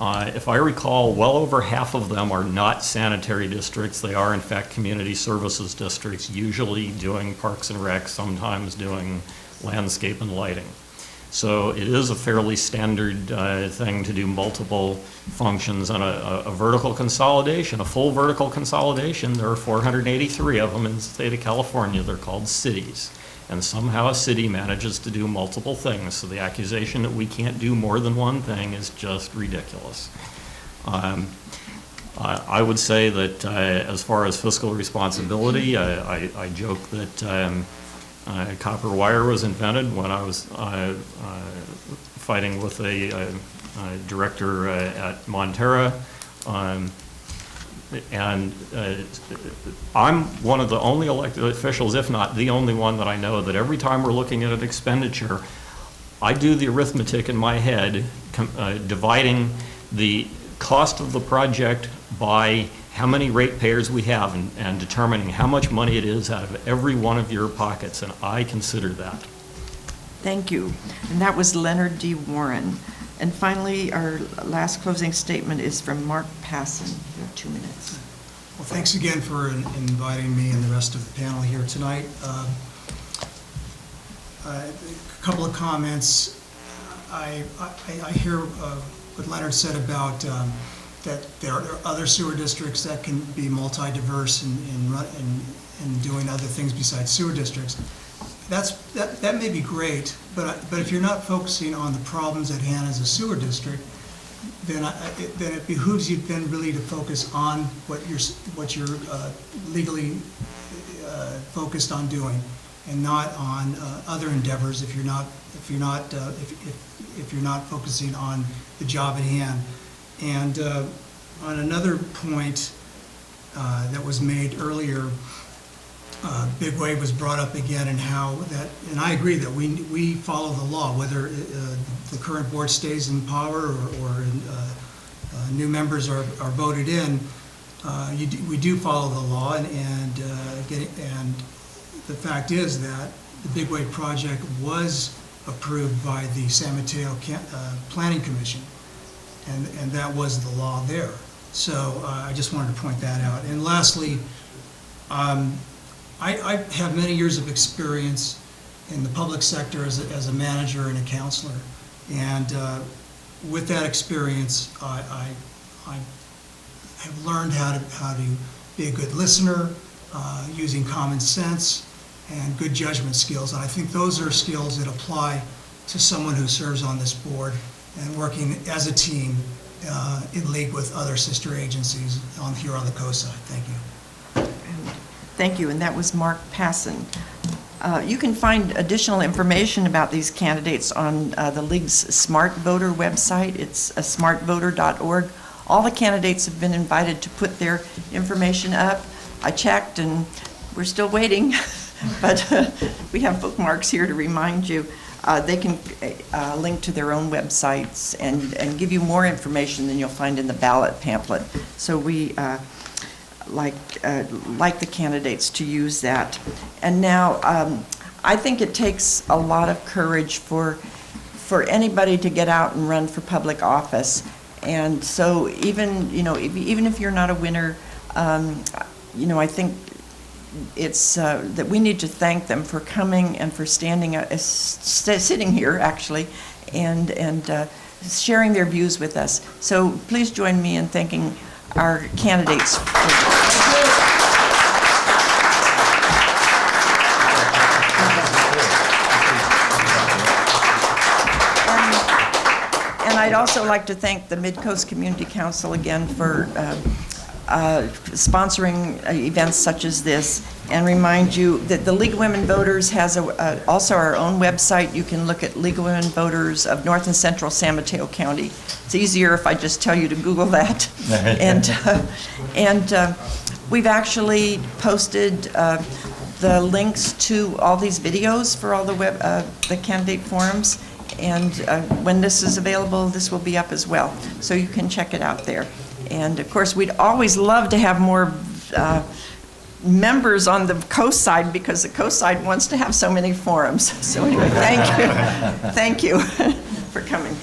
Speaker 6: if I recall, well over half of them are not sanitary districts. They are, in fact, community services districts, usually doing parks and rec, sometimes doing landscape and lighting. So it is a fairly standard thing to do multiple functions on a vertical consolidation, a full vertical consolidation. There are 483 of them in the state of California. They're called cities. And somehow a city manages to do multiple things. So the accusation that we can't do more than one thing is just ridiculous. I would say that as far as fiscal responsibility, I joke that copper wire was invented when I was fighting with a director at Monterra. And I'm one of the only elected officials, if not the only one, that I know that every time we're looking at an expenditure, I do the arithmetic in my head, dividing the cost of the project by how many ratepayers we have and determining how much money it is out of every one of your pockets, and I consider that.
Speaker 4: Thank you. And that was Leonard D. Warren. And finally, our last closing statement is from Mark Passon. You have 2 minutes.
Speaker 5: Well, thanks again for inviting me and the rest of the panel here tonight. A couple of comments. I hear what Leonard said about that there are other sewer districts that can be multi-diverse and doing other things besides sewer districts. That may be great, but if you're not focusing on the problems at hand as a sewer district, then it behooves you then really to focus on what you're legally focused on doing, and not on other endeavors if you're not focusing on the job at hand. And on another point that was made earlier, Big Wave was brought up again, and and I agree that we follow the law, whether the current board stays in power or new members are voted in. We do follow the law, and the fact is that the Big Wave project was approved by the San Mateo Planning Commission, and that was the law there. So I just wanted to point that out. And lastly, I have many years of experience in the public sector as a manager and a counselor, and with that experience, I have learned how to be a good listener, using common sense and good judgment skills. And I think those are skills that apply to someone who serves on this board and working as a team in league with other sister agencies here on the coast side. Thank you.
Speaker 4: Thank you, and that was Mark Passon. You can find additional information about these candidates on the League's Smart Voter website. It's smartvoter.org. all the candidates have been invited to put their information up. I checked, and we're still waiting, but we have bookmarks here to remind you. They can link to their own websites and give you more information than you'll find in the ballot pamphlet. So we like the candidates to use that. And now, I think it takes a lot of courage for anybody to get out and run for public office. And so even if you're not a winner, I think it's that we need to thank them for coming and for sitting here, actually, and sharing their views with us. So please join me in thanking our candidates. And I'd also like to thank the Midcoast Community Council again for sponsoring events such as this, and remind you that the League of Women Voters has also our own website. You can look at League of Women Voters of North and Central San Mateo County. It's easier if I just tell you to Google that. And we've actually posted the links to all these videos for all the candidate forums. And when this is available, this will be up as well. So you can check it out there. And of course, we'd always love to have more members on the coast side, because the coast side wants to have so many forums. So anyway, thank you. Thank you for coming.